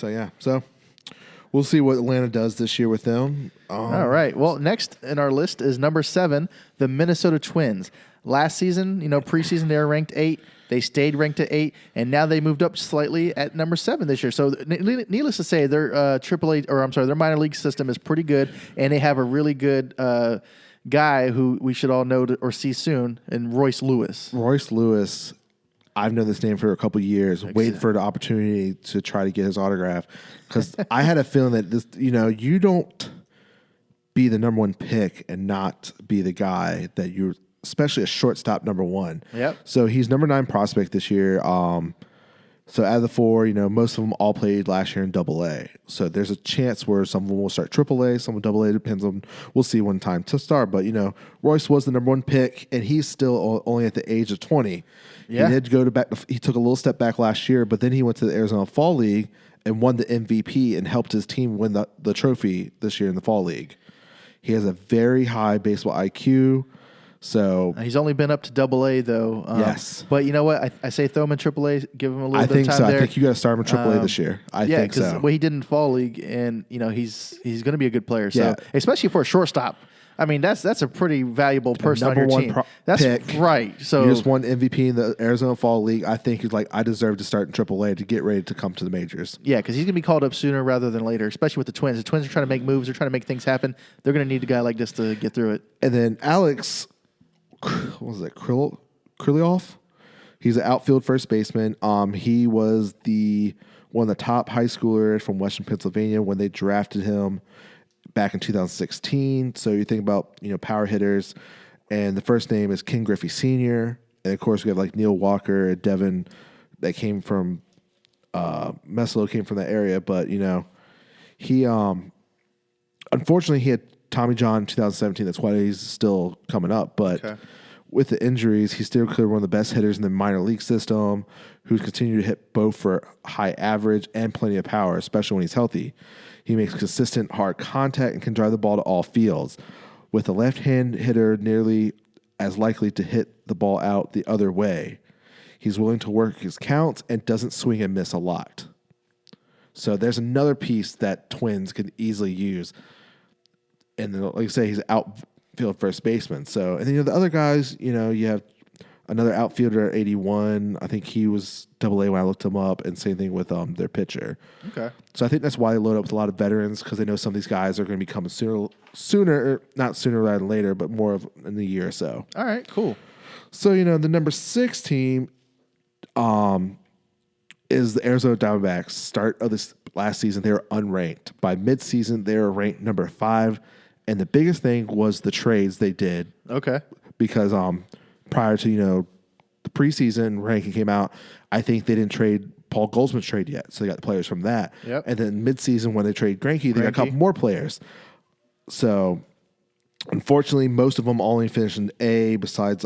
yeah. So we'll see what Atlanta does this year with them. All right. Well, next in our list is number 7, the Minnesota Twins. Last season, preseason, they were ranked 8. They stayed ranked at 8, and now they moved up slightly at number 7 this year. So, needless to say, their their minor league system is pretty good, and they have a really good guy who we should all know or see soon, and Royce Lewis. Royce Lewis, I've known this name for a couple of years, waiting for the opportunity to try to get his autograph, because I had a feeling that this, you don't be the number 1 pick and not be the guy that you're. Especially a shortstop number 1. Yep. So he's number 9 prospect this year. So out of the 4, most of them all played last year in AA. So there's a chance where some of them will start AAA, some will AA. Depends on, we'll see when time to start. But Royce was the number 1 pick, and he's still only at the age of 20. Yeah. He had to go back. He took a little step back last year, but then he went to the Arizona Fall League and won the MVP and helped his team win the trophy this year in the Fall League. He has a very high baseball IQ. So he's only been up to AA though. Yes, but you know what? I say throw him in AAA. Give him a little bit of time. I think so. there. I think you got to start him in AAA this year. I think so. Because what he did in Fall League, and he's going to be a good player. So especially for a shortstop. I mean, that's a pretty valuable person on your team. That's pick. Right. So you just won MVP in the Arizona Fall League. I think he's like, I deserve to start in AAA to get ready to come to the majors. Yeah, because he's going to be called up sooner rather than later, especially with the Twins. The Twins are trying to make moves. They're trying to make things happen. They're going to need a guy like this to get through it. And then Alex, what was it, Krylov? He's an outfield first baseman. He was one of the top high schoolers from Western Pennsylvania when they drafted him back in 2016. So you think about, power hitters, and the first name is Ken Griffey Sr. And of course we have like Neil Walker and Devin that came from Meslo came from that area, but he unfortunately he had Tommy John in 2017. That's why he's still coming up, but with the injuries, he's still clearly one of the best hitters in the minor league system, who's continued to hit both for high average and plenty of power, especially when he's healthy. He makes consistent hard contact and can drive the ball to all fields. With a left-hand hitter nearly as likely to hit the ball out the other way. He's willing to work his counts and doesn't swing and miss a lot. So there's another piece that Twins could easily use. And then, like I say, he's outfield first baseman. So, and then the other guys, you have another outfielder at 81. I think he was AA when I looked him up, and same thing with their pitcher. Okay. So I think that's why they load up with a lot of veterans, because they know some of these guys are going to be coming sooner, not sooner rather than later, but more of in a year or so. All right, cool. So, the number 6 team is the Arizona Diamondbacks. Start of this last season, they were unranked. By midseason, they were ranked number 5. And the biggest thing was the trades they did. Okay. Because prior to, the preseason ranking came out, I think they didn't trade Paul Goldschmidt's trade yet. So they got the players from that. Yep. And then midseason, when they trade Greinke, they got a couple more players. So unfortunately, most of them only finished in A, besides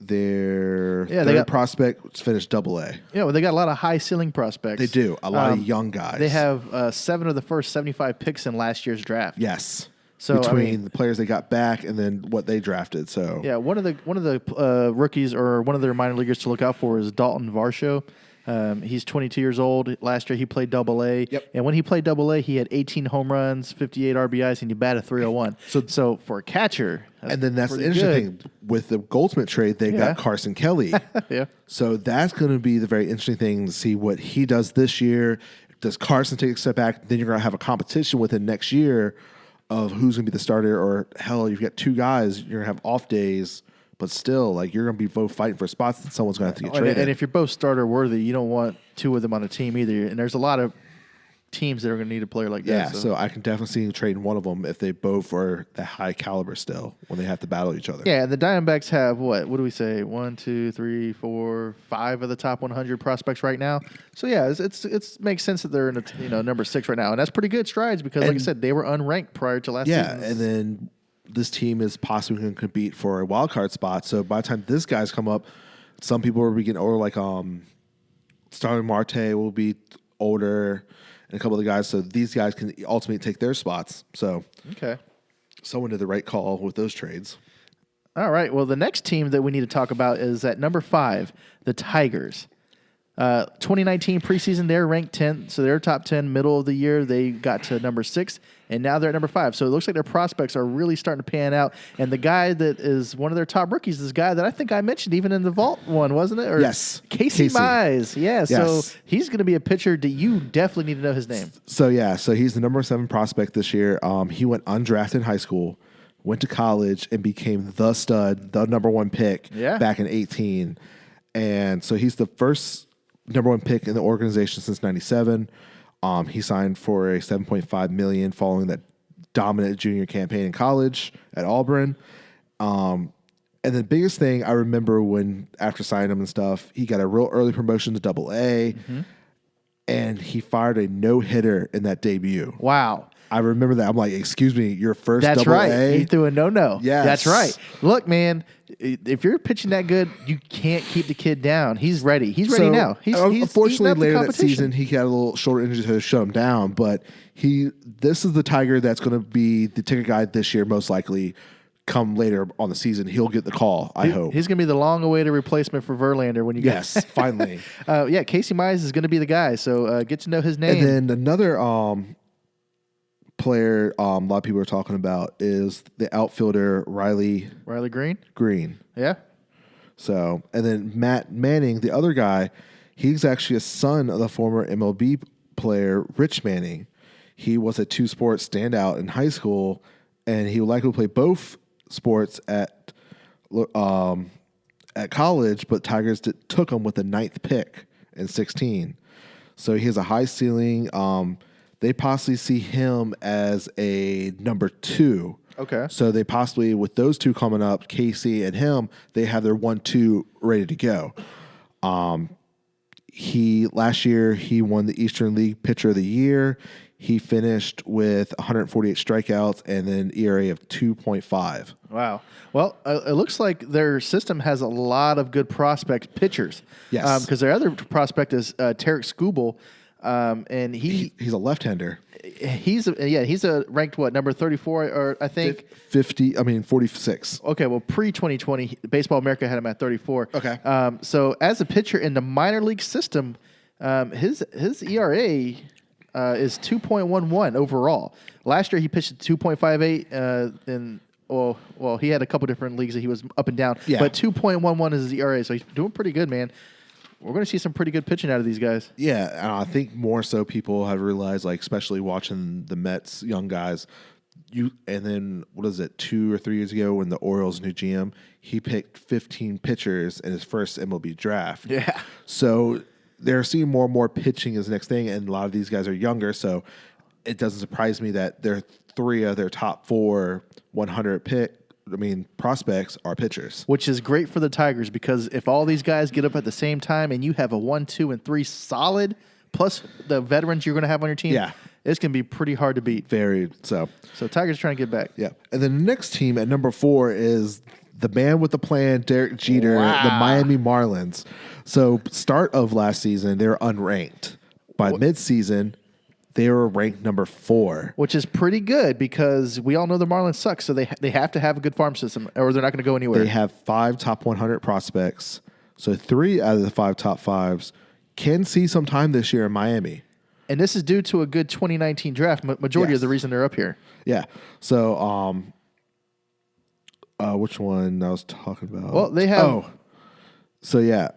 their third prospect finished AA. Yeah, well, they got a lot of high ceiling prospects. They do. A lot of young guys. They have 7 of the first 75 picks in last year's draft. Yes. So between the players they got back and then what they drafted. So yeah, one of the rookies or one of their minor leaguers to look out for is Dalton Varsho. He's 22 years old. Last year he played AA. Yep. And when he played AA, he had 18 home runs, 58 RBIs, and he batted .301. So for a catcher, that's the interesting thing. With the Goldschmidt trade, they got Carson Kelly. Yeah. So that's going to be the very interesting thing to see what he does this year. Does Carson take a step back? Then you're going to have a competition with him next year of who's going to be the starter, or hell, you've got 2 guys, you're going to have off days, but still, like, you're going to be both fighting for spots, and someone's going to have to get traded. And if you're both starter worthy, you don't want 2 of them on a team either. And there's a lot of teams that are going to need a player like that. Yeah, so I can definitely see trading one of them if they both are that high caliber still when they have to battle each other. Yeah, and the Diamondbacks have what do we say? 1, 2, 3, 4, 5 of the top 100 prospects right now. So yeah, it's makes sense that they're in number 6 right now, and that's pretty good strides because, like I said, they were unranked prior to last season. Yeah, and then this team is possibly going to compete for a wild card spot. So by the time this guy's come up, some people will be getting older, like Starling Marte will be older, and a couple of the guys. So these guys can ultimately take their spots. So someone did the right call with those trades. All right. Well, the next team that we need to talk about is at number 5, the Tigers. 2019 preseason, they're ranked 10th, so they're top 10. Middle of the year, they got to number 6, and now they're at number 5. So it looks like their prospects are really starting to pan out. And the guy that is one of their top rookies is this guy that I think I mentioned even in the Vault one, wasn't it? Or yes. Casey Mize. Yeah, so he's going to be a pitcher that you definitely need to know his name. So he's the number 7 prospect this year. He went undrafted in high school, went to college, and became the stud, the number 1 pick back in 2018. And so he's the first number 1 pick in the organization since 97. He signed for a $7.5 million following that dominant junior campaign in college at Auburn. And the biggest thing I remember when after signing him and stuff, he got a real early promotion to AA, and he fired a no-hitter in that debut. Wow. I remember that. I'm like, excuse me, your first That's double right. A? He threw a no-no. Yes. That's right. Look, man, if you're pitching that good, you can't keep the kid down. He's ready. He's ready now. Unfortunately, later that season, he got a little shoulder injury to shut him down. But this is the Tiger that's going to be the ticket guy this year, most likely. Come later on the season, he'll get the call, I hope. He's going to be the long-awaited replacement for Verlander when you get... Yes, finally. Casey Mize is going to be the guy, so get to know his name. And then another player a lot of people are talking about is the outfielder Riley Green. Yeah. So, and then Matt Manning, the other guy, he's actually a son of the former MLB player Rich Manning. He was a 2-sport standout in high school, and he would likely play both sports at college, but Tigers took him with the 9th pick in 2016. So he has a high ceiling. they possibly see him as a number 2. Okay. So they possibly, with those two coming up, Casey and him, they have their 1-2 ready to go. Last year he won the Eastern League Pitcher of the Year. He finished with 148 strikeouts and an ERA of 2.5. Wow. Well, it looks like their system has a lot of good prospect pitchers. Yes. Because their other prospect is Tarek Skubal, and he's a left-hander. He's ranked number 34 or I think 46. Okay, well pre-2020 Baseball America had him at 34. Okay. So as a pitcher in the minor league system, his ERA is 2.11 overall. Last year he pitched 2.58 well, he had a couple different leagues that he was up and down. Yeah. But 2.11 is his ERA, so he's doing pretty good, man. We're going to see some pretty good pitching out of these guys. Yeah, and I think more so people have realized, like especially watching the Mets young guys, and then 2 or 3 years ago when the Orioles new GM, he picked 15 pitchers in his first MLB draft. Yeah. So they're seeing more and more pitching as the next thing, and a lot of these guys are younger, so it doesn't surprise me that 3 of their top 4 100 prospects are pitchers. Which is great for the Tigers because if all these guys get up at the same time and you have a 1, 2, and 3 solid, plus the veterans you're going to have on your team, it's going to be pretty hard to beat. Very so. So Tigers trying to get back. Yeah. And then the next team at number 4 is the man with the plan, Derek Jeter, Wow. the Miami Marlins. So start of last season, they were unranked. By midseason, they were ranked number 4. Which is pretty good because we all know the Marlins suck, so they have to have a good farm system or they're not going to go anywhere. They have 5 top 100 prospects. So 3 out of the 5 top 5s can see some time this year in Miami. And this is due to a good 2019 draft. Majority of the reason they're up here. Yeah. So, which one I was talking about? Well, they have... So, yeah.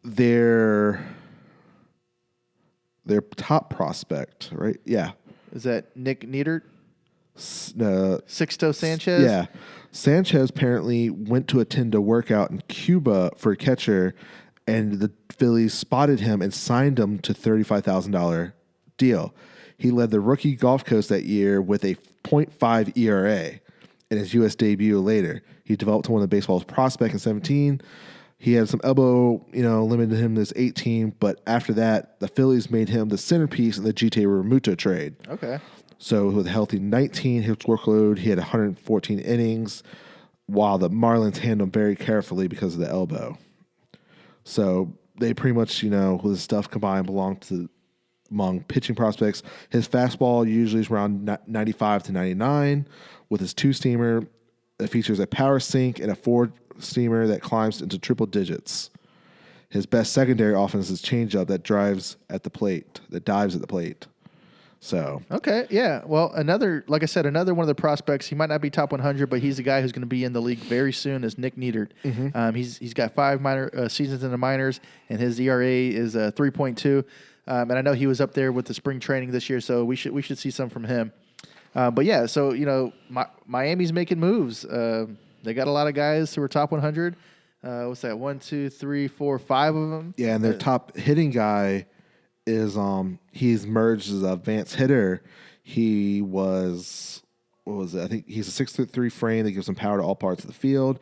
Their top prospect, right? Yeah. Is that Nick Neidert? Sixto Sanchez? Yeah. Sanchez apparently went to attend a workout in Cuba for a catcher, and the Phillies spotted him and signed him to $35,000 deal. He led the rookie Gulf Coast that year with a .5 ERA in his U.S. debut later. He developed to one of the baseball's prospect in 17. He had some elbow, limited him to his 18, but after that, the Phillies made him the centerpiece in the GTA Remuto trade. Okay. So with a healthy 19 his workload, he had 114 innings, while the Marlins handled him very carefully because of the elbow. So they pretty much, with his stuff combined, belong to among pitching prospects. His fastball usually is around 95 to 99. With his 2-steamer, it features a power sink and a 4-steamer that climbs into triple digits. His best secondary offense is changeup that dives at the plate. So okay, yeah. Well, another one of the prospects. He might not be top 100, but he's the guy who's going to be in the league very soon. Is Nick Neidert. Mm-hmm. He's got 5 minor seasons in the minors, and his ERA is 3.2. And I know he was up there with the spring training this year, so we should see some from him. But yeah, so Miami's making moves. They got a lot of guys who are top 100. What's that? 1, 2, 3, 4, 5 of them. Yeah, and their top hitting guy is he's merged as an advanced hitter. He was I think he's a 6'3" frame that gives him power to all parts of the field.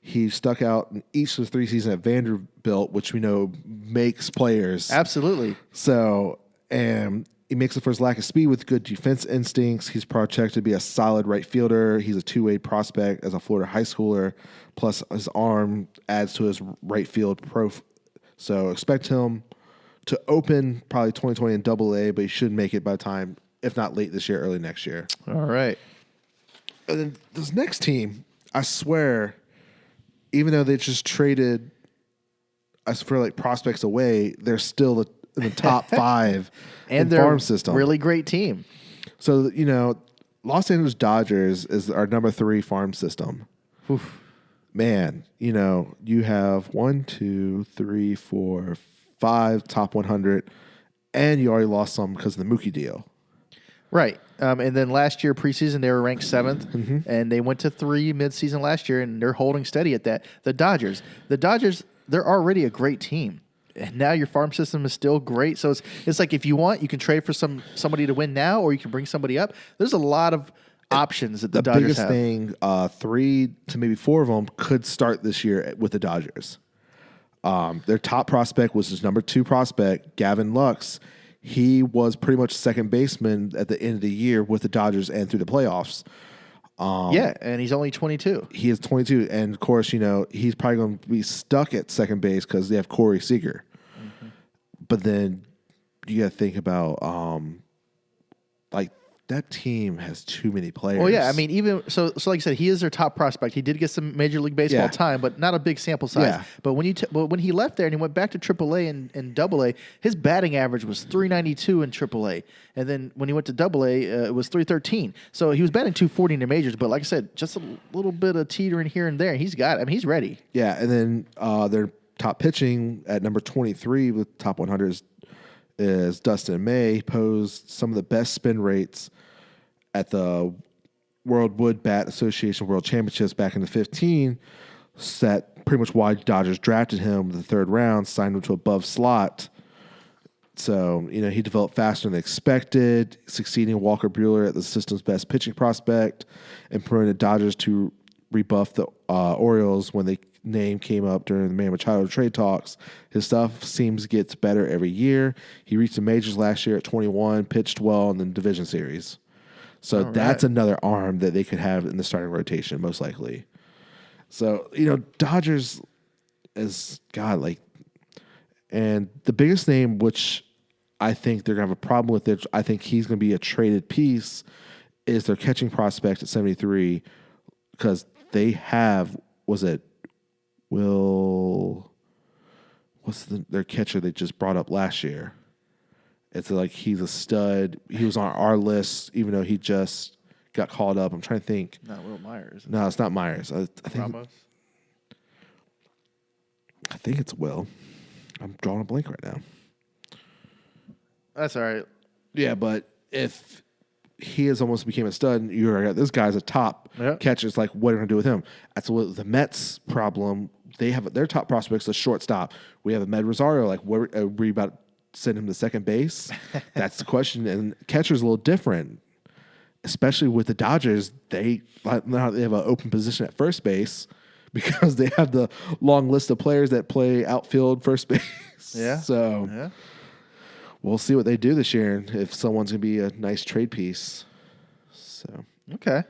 He stuck out in each of the 3 seasons at Vanderbilt, which we know makes players. Absolutely. So, and he makes it for his lack of speed with good defense instincts. He's projected to be a solid right fielder. He's a 2-way prospect as a Florida high schooler. Plus, his arm adds to his right field So, expect him to open probably 2020 in Double-A, but he should make it by the time, if not late this year, early next year. All right. And then this next team, I swear, even though they just traded, prospects away, they're still in the top 5 and in they're farm system. Really great team. So, Los Angeles Dodgers is our number 3 farm system. Oof. Man, you have 1, 2, 3, 4, 5 top 100, and you already lost some because of the Mookie deal. Right. And then last year, preseason, they were ranked 7th, and they went to 3 midseason last year, and they're holding steady at that. The Dodgers, they're already a great team. and now your farm system is still great. So it's like if you want, you can trade for somebody to win now, or you can bring somebody up. There's a lot of options that the Dodgers biggest have. thing, 3 to maybe 4 of them could start this year with the Dodgers. Their top prospect was his number 2 prospect, Gavin Lux. He was pretty much second baseman at the end of the year with the Dodgers and through the playoffs. And he's only 22. He is 22, and of course, he's probably going to be stuck at second base because they have Corey Seager. Mm-hmm. But then you got to think about like that team has too many players. Well, yeah, I mean, even so, like I said, he is their top prospect. He did get some Major League Baseball time, but not a big sample size. Yeah. But when he left there and he went back to AAA and AA, his batting average was .392 in AAA, and then when he went to AA, it was .313. So he was batting .240 in the majors. But like I said, just a little bit of teetering here and there. He's got it. I mean, he's ready. Yeah, and then their top pitching at number 23 with top 100 is Dustin May. Posed some of the best spin rates at the World Wood Bat Association World Championships back in the 15, set pretty much why Dodgers drafted him in the 3rd round, signed him to above slot. So, he developed faster than expected, succeeding Walker Buehler at the system's best pitching prospect, and permitted Dodgers to rebuff the Orioles when the name came up during the Manny Machado trade talks. His stuff seems gets better every year. He reached the majors last year at 21, pitched well in the division series. So that's another arm that they could have in the starting rotation, most likely. So, Dodgers is, God, and the biggest name, which I think they're going to have a problem with it, I think he's going to be a traded piece, is their catching prospect at 73, because they have, their catcher they just brought up last year? It's like he's a stud. He was on our list, even though he just got called up. I'm trying to think. Not Will Myers. No, it's not Myers. I think it's Will. I'm drawing a blank right now. That's all right. Yeah, but if he has almost became a stud, you're this guy's a top catcher. It's like, what are we going to do with him? That's what the Mets problem. They have their top prospects a shortstop. We have Med Rosario. Like, what are we about? Send him to second base? That's the question. And catcher's a little different, especially with the Dodgers. They have an open position at first base because they have the long list of players that play outfield, first base. Yeah. So we'll see what they do this year and if someone's going to be a nice trade piece. So okay.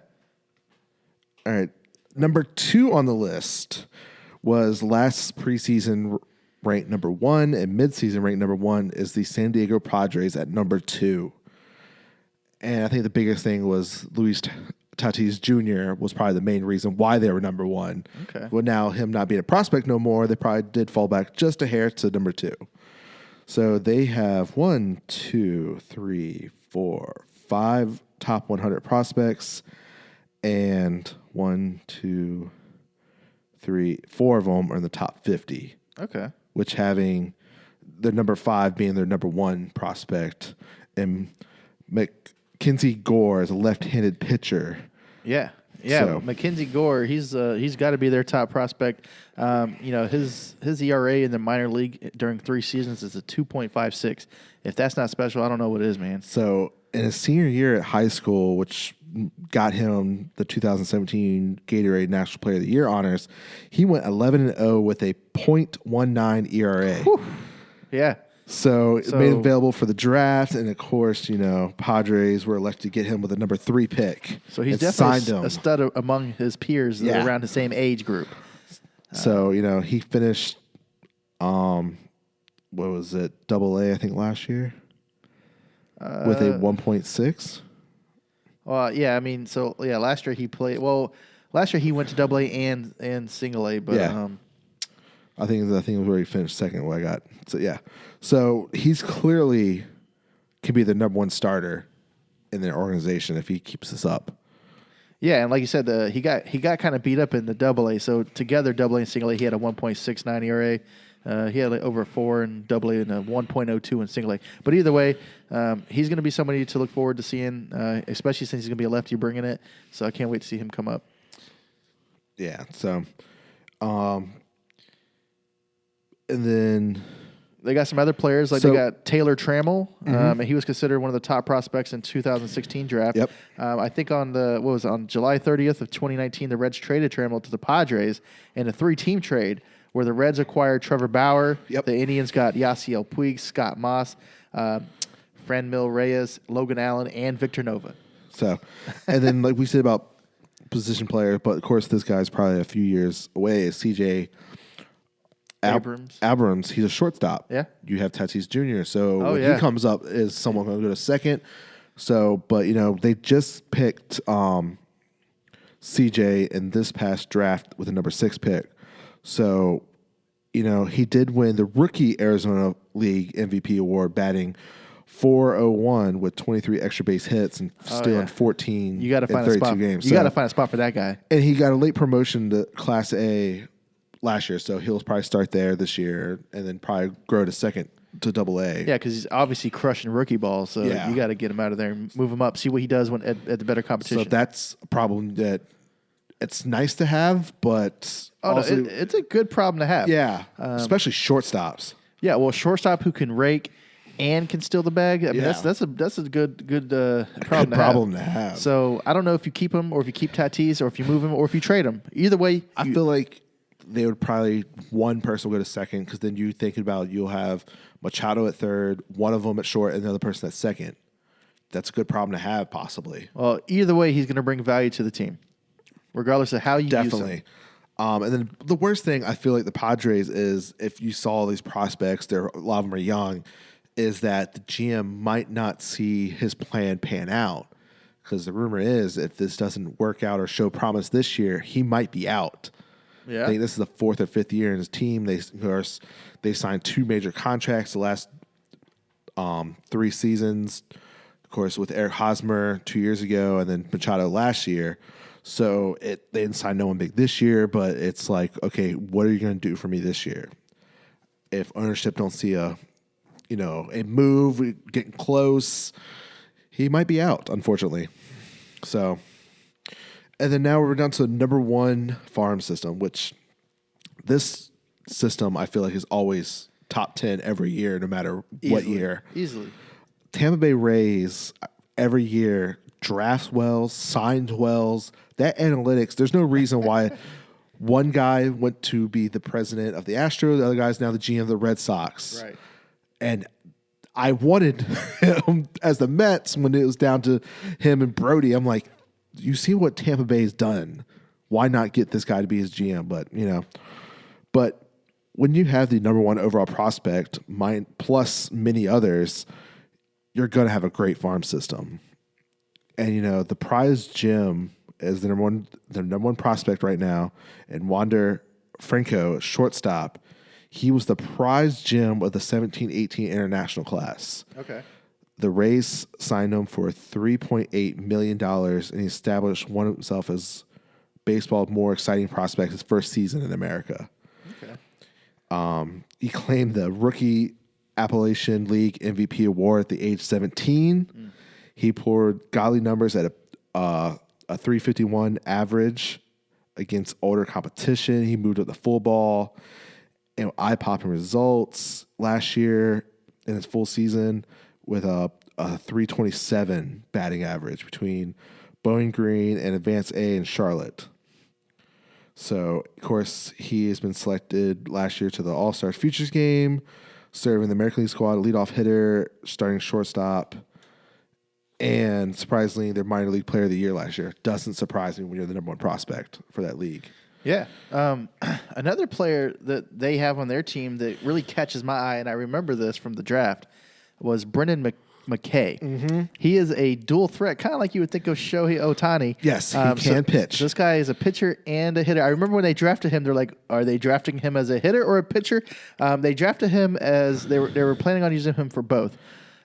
All right. Number 2 on the list was last preseason ranked number 1 and midseason ranked number 1 is the San Diego Padres at number 2. And I think the biggest thing was Luis Tatis Jr. was probably the main reason why they were number 1. Okay. Well, now him not being a prospect no more, they probably did fall back just a hair to number 2. So they have 1, 2, 3, 4, 5 top 100 prospects, and 1, 2, 3, 4 of them are in the top 50. Okay. Which having their number 5 being their number 1 prospect, and Mackenzie Gore is a left-handed pitcher. Yeah. So, Mackenzie Gore, he's got to be their top prospect. His ERA in the minor league during 3 seasons is a 2.56. If that's not special, I don't know what is, man. So in his senior year at high school, which got him the 2017 Gatorade National Player of the Year honors, he went 11-0 with a .19 ERA. Whew. Yeah. So it made him available for the draft, and of course, Padres were elected to get him with a number 3 pick. So he's definitely a stud among his peers that are around the same age group. So, he finished, what was it, AA, I think, last year? With a 1.6? Well, yeah, I mean, last year he played. Well, last year he went to AA and single A, but I think it was where he finished second. What I got, so he's clearly can be the number 1 starter in their organization if he keeps this up. Yeah, and like you said, he got kind of beat up in the AA. So together, AA and single A, he had a 1.69 ERA. He had over a 4 in AA and a 1.02 in single A. But either way, he's going to be somebody to look forward to seeing, especially since he's going to be a lefty bringing it. So I can't wait to see him come up. Yeah. So, and then They got some other players, like they got Taylor Trammell, and he was considered one of the top prospects in 2016 draft. Yep. I think on July 30th of 2019, the Reds traded Trammell to the Padres in a 3-team trade where the Reds acquired Trevor Bauer. Yep. The Indians got Yasiel Puig, Scott Moss, Franmil Reyes, Logan Allen, and Victor Nova. So, and then like we said about position player, but of course this guy's probably a few years away. Is CJ Abrams, he's a shortstop. Yeah. You have Tatis Jr. So when he comes up, is someone going to go to second? So, but they just picked CJ in this past draft with a number 6 pick. So, he did win the rookie Arizona League MVP award, batting .401 with 23 extra base hits and stealing 14 you gotta find 32 a spot. games. You got to find a spot for that guy. And he got a late promotion to Class A last year, so he'll probably start there this year and then probably grow to second to Double A. Yeah, because he's obviously crushing rookie ball, so you got to get him out of there and move him up, see what he does when at the better competition. So that's a problem that it's nice to have, but also, it's a good problem to have. Yeah, especially shortstops. Yeah, well, shortstop who can rake and can steal the bag. I mean, that's a good problem to have. So I don't know if you keep him or if you keep Tatis or if you move him or if you trade him. Either way, I feel like they would probably one person will go to second because then you thinking about you'll have Machado at third, one of them at short, and the other person at second. That's a good problem to have, possibly. Well, either way, he's going to bring value to the team, regardless of how you use him. And then the worst thing I feel like the Padres is, if you saw these prospects, a lot of them are young, is that the GM might not see his plan pan out. Because the rumor is, if this doesn't work out or show promise this year, he might be out. Yeah. I think this is the 4th or 5th year in his team. They signed 2 major contracts the last 3 seasons. Of course, with Eric Hosmer 2 years ago, and then Machado last year. So they didn't sign no one big this year, but it's like, okay, what are you going to do for me this year? If ownership don't see a move, getting close, he might be out, unfortunately. So, and then now we're down to the number 1 farm system, which this system I feel like is always top 10 every year, no matter what year. Easily. Tampa Bay Rays every year drafts wells, signs wells. That analytics, there's no reason why one guy went to be the president of the Astros, the other guy's now the GM of the Red Sox. Right. And I wanted him as the Mets when it was down to him and Brody. I'm like, you see what Tampa Bay's done. Why not get this guy to be his GM? But when you have the number 1 overall prospect, mine plus many others, you're going to have a great farm system. And, the prize gem is the number one prospect right now, and Wander Franco, shortstop. He was the prize gem of the 17-18 international class. Okay. The Rays signed him for $3.8 million, and he established himself as baseball's more exciting prospect his first season in America. Okay. He claimed the Rookie Appalachian League MVP award at the age 17. He poured godly numbers at a 351 average against older competition. He moved up the full ball. Eye-popping results last year in his full season with a 327 batting average between Bowling Green and Advanced A in Charlotte. So, of course, he has been selected last year to the All-Stars Futures game, serving the American League squad, leadoff hitter, starting shortstop, and surprisingly, their minor league player of the year last year. Doesn't surprise me when you're the number 1 prospect for that league. Yeah. Another player that they have on their team that really catches my eye, and I remember this from the draft, was Brendan McKay. Mm-hmm. He is a dual threat, kind of like you would think of Shohei Ohtani. Yes, he can pitch. This guy is a pitcher and a hitter. I remember when they drafted him, they're like, are they drafting him as a hitter or a pitcher? They drafted him as they were planning on using him for both.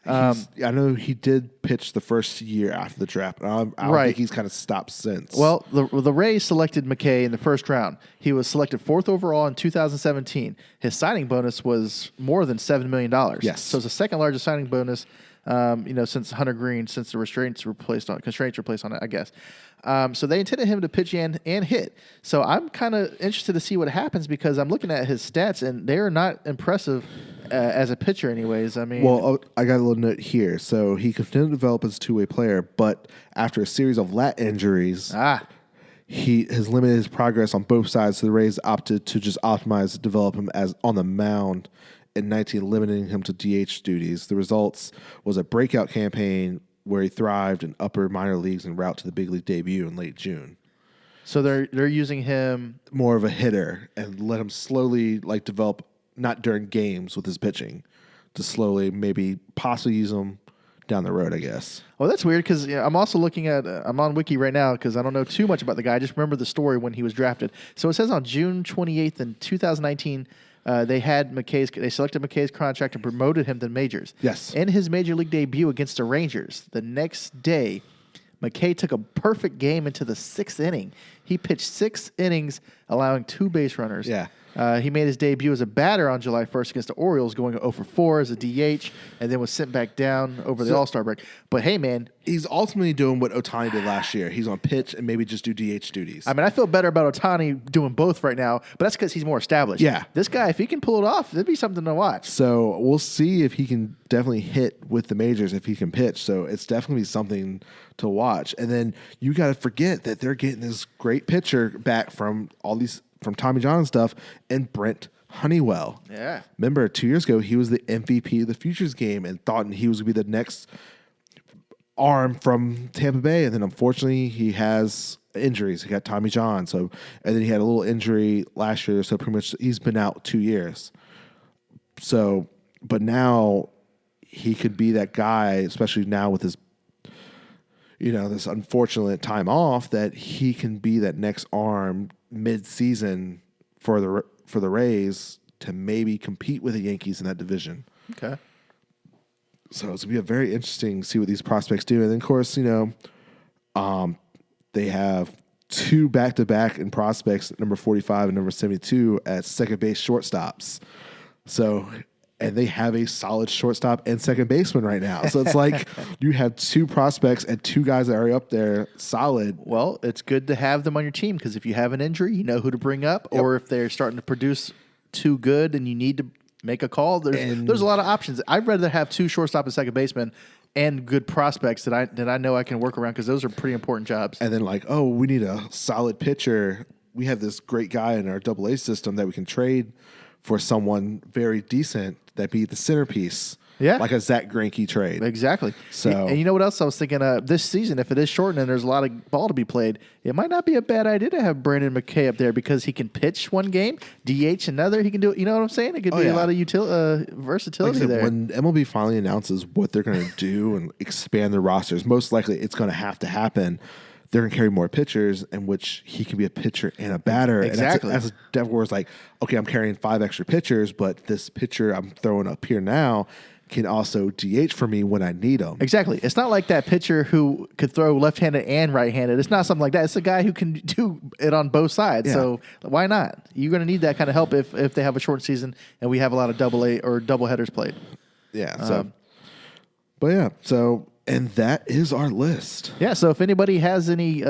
I know he did pitch the first year after the draft. I don't think he's kind of stopped since. Well, the Rays selected McKay in the first round. He was selected 4th overall in 2017. His signing bonus was more than $7 million. Yes. So it's the second largest signing bonus Since Hunter Green, since the constraints were placed on it, I guess. So they intended him to pitch and hit. So I'm kind of interested to see what happens because I'm looking at his stats and they're not impressive as a pitcher, anyways. I mean, well, I got a little note here. So he continued to develop as a two-way player, but after a series of lat injuries, he has limited his progress on both sides. So the Rays opted to just optimize, develop him as on the mound in 19, limiting him to DH duties. The results was a breakout campaign where he thrived in upper minor leagues en route to the big league debut in late June. So they're using him more of a hitter and let him slowly develop, not during games with his pitching, to slowly maybe possibly use him down the road, I guess. Oh, that's weird because I'm also looking at I'm on Wiki right now because I don't know too much about the guy. I just remember the story when he was drafted. So it says on June 28th in 2019. They selected McKay's contract and promoted him to majors. Yes. In his major league debut against the Rangers, the next day, McKay took a perfect game into the 6th inning. He pitched 6 innings, allowing 2 base runners. Yeah. He made his debut as a batter on July 1st against the Orioles, going 0 for 4 as a DH, and then was sent back down over the All-Star break. But hey, man, he's ultimately doing what Ohtani did last year. He's on pitch and maybe just do DH duties. I mean, I feel better about Ohtani doing both right now, but that's because he's more established. Yeah. This guy, if he can pull it off, that'd be something to watch. So we'll see if he can definitely hit with the majors, if he can pitch. So it's definitely something to watch. And then you got to forget that they're getting this great pitcher back from Tommy John and stuff, and Brent Honeywell. Yeah. Remember, 2 years ago, he was the MVP of the Futures game and thought he was going to be the next arm from Tampa Bay. And then, unfortunately, he has injuries. He got Tommy John. And then he had a little injury last year. So pretty much he's been out 2 years. So, but now he could be that guy, especially now with his, this unfortunate time off, that he can be that next arm mid-season for the Rays to maybe compete with the Yankees in that division. Okay. So it's going to be a very interesting to see what these prospects do. And then, of course, they have 2 back-to-back in prospects, number 45 and number 72, at second base shortstops. So, and they have a solid shortstop and second baseman right now. So it's like you have 2 prospects and 2 guys that are up there solid. Well, it's good to have them on your team because if you have an injury, you know who to bring up. Yep. Or if they're starting to produce too good and you need to make a call, there's a lot of options. I'd rather have 2 shortstop and second baseman and good prospects that I know I can work around because those are pretty important jobs. And then we need a solid pitcher. We have this great guy in our AA system that we can trade for someone very decent that be the centerpiece. Yeah. Like a Zach Greinke trade. Exactly. So, and you know what else I was thinking? This season, if it is shortened and there's a lot of ball to be played, it might not be a bad idea to have Brandon McKay up there because he can pitch one game, DH another. He can do it. You know what I'm saying? It could be a lot of versatility there. When MLB finally announces what they're going to do and expand their rosters, most likely it's going to have to happen. They're going to carry more pitchers, in which he can be a pitcher and a batter. Exactly. And that's where it's like, okay, I'm carrying 5 extra pitchers, but this pitcher I'm throwing up here now can also DH for me when I need him. Exactly. It's not like that pitcher who could throw left-handed and right-handed. It's not something like that. It's a guy who can do it on both sides. Yeah. So why not? You're going to need that kind of help if they have a short season and we have a lot of AA or double headers played. Yeah. And that is our list. Yeah. So if anybody has any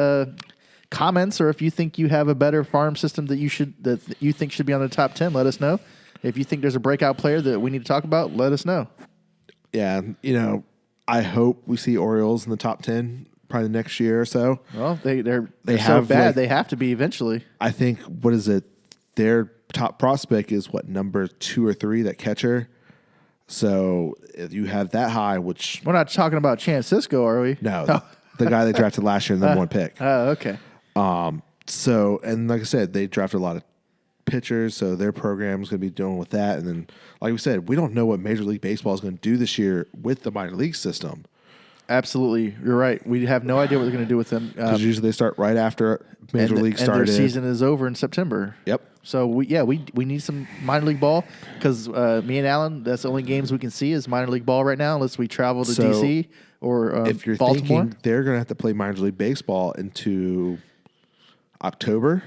comments, or if you think you have a better farm system that you think should be on the top 10, let us know. If you think there's a breakout player that we need to talk about, let us know. Yeah, I hope we see Orioles in the top 10 probably the next year or so. Well, they're so bad they have to be eventually. I think their top prospect is number 2 or 3, that catcher. So if you have that high, which we're not talking about Chance Cisco, are we? No, the guy they drafted last year, the number 1 pick. Oh, okay. So, and like I said, they drafted a lot of pitchers, so their program is going to be dealing with that. And then, like we said, we don't know what Major League Baseball is going to do this year with the minor league system. Absolutely, you're right. We have no idea what they're going to do with them. Because usually they start right after Major League started. And their season is over in September. Yep. So we need some minor league ball because me and Alan, that's the only games we can see is minor league ball right now, unless we travel to DC or if you're Baltimore. Thinking they're going to have to play Minor League Baseball into October,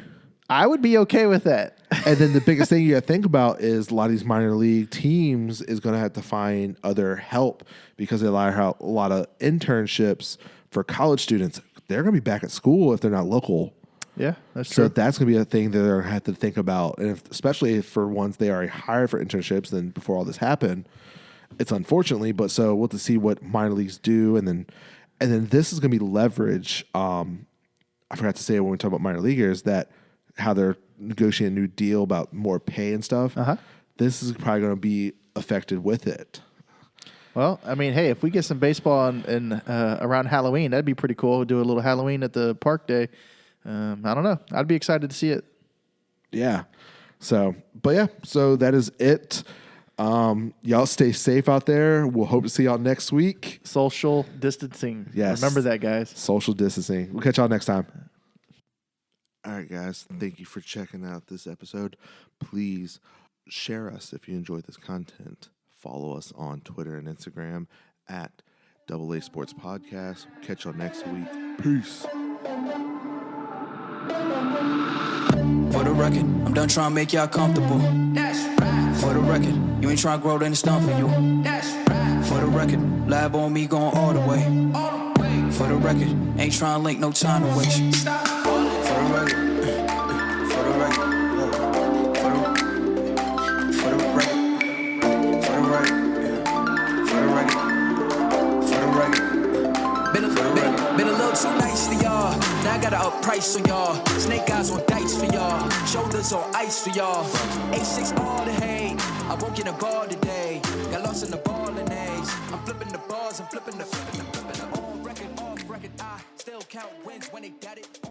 I would be okay with that. And then the biggest thing you got to think about is a lot of these minor league teams is going to have to find other help because they allow a lot of internships for college students. They're going to be back at school if they're not local. Yeah, that's true. So that's going to be a thing that they're going to have to think about. And especially for ones they already hired for internships than before all this happened. It's unfortunately, but so we'll have to see what minor leagues do. And then this is going to be leverage. I forgot to say it when we talk about minor leaguers that how they're negotiating a new deal about more pay and stuff. This is probably going to be affected with it. Well, I mean, hey, if we get some baseball in around Halloween, that'd be pretty cool. We'll do a little Halloween at the park day. I don't know. I'd be excited to see it. Yeah. So that is it. Y'all stay safe out there. We'll hope to see y'all next week. Social distancing. Yes. Remember that, guys. Social distancing. We'll catch y'all next time. All right, guys. Thank you for checking out this episode. Please share us if you enjoyed this content. Follow us on Twitter and Instagram at AA Sports Podcast. Catch y'all next week. Peace. For the record, I'm done trying to make y'all comfortable. That's right. For the record, you ain't trying to grow, then it's done for you. That's right. For the record, lab on me going all the way. All the way. For the record, ain't trying to link, no time to waste. Stop calling. For the record, for the record, for the record, for the record, for the record. Been a little too nice for y'all. Now I gotta up price for y'all. Snake eyes on dice for y'all. Shoulders on ice for y'all. A6 all the hate. I won't get a ball today. Got lost in the ball and A's. I'm flipping the bars. I'm flipping the on record, off record. I still count wins when they got it.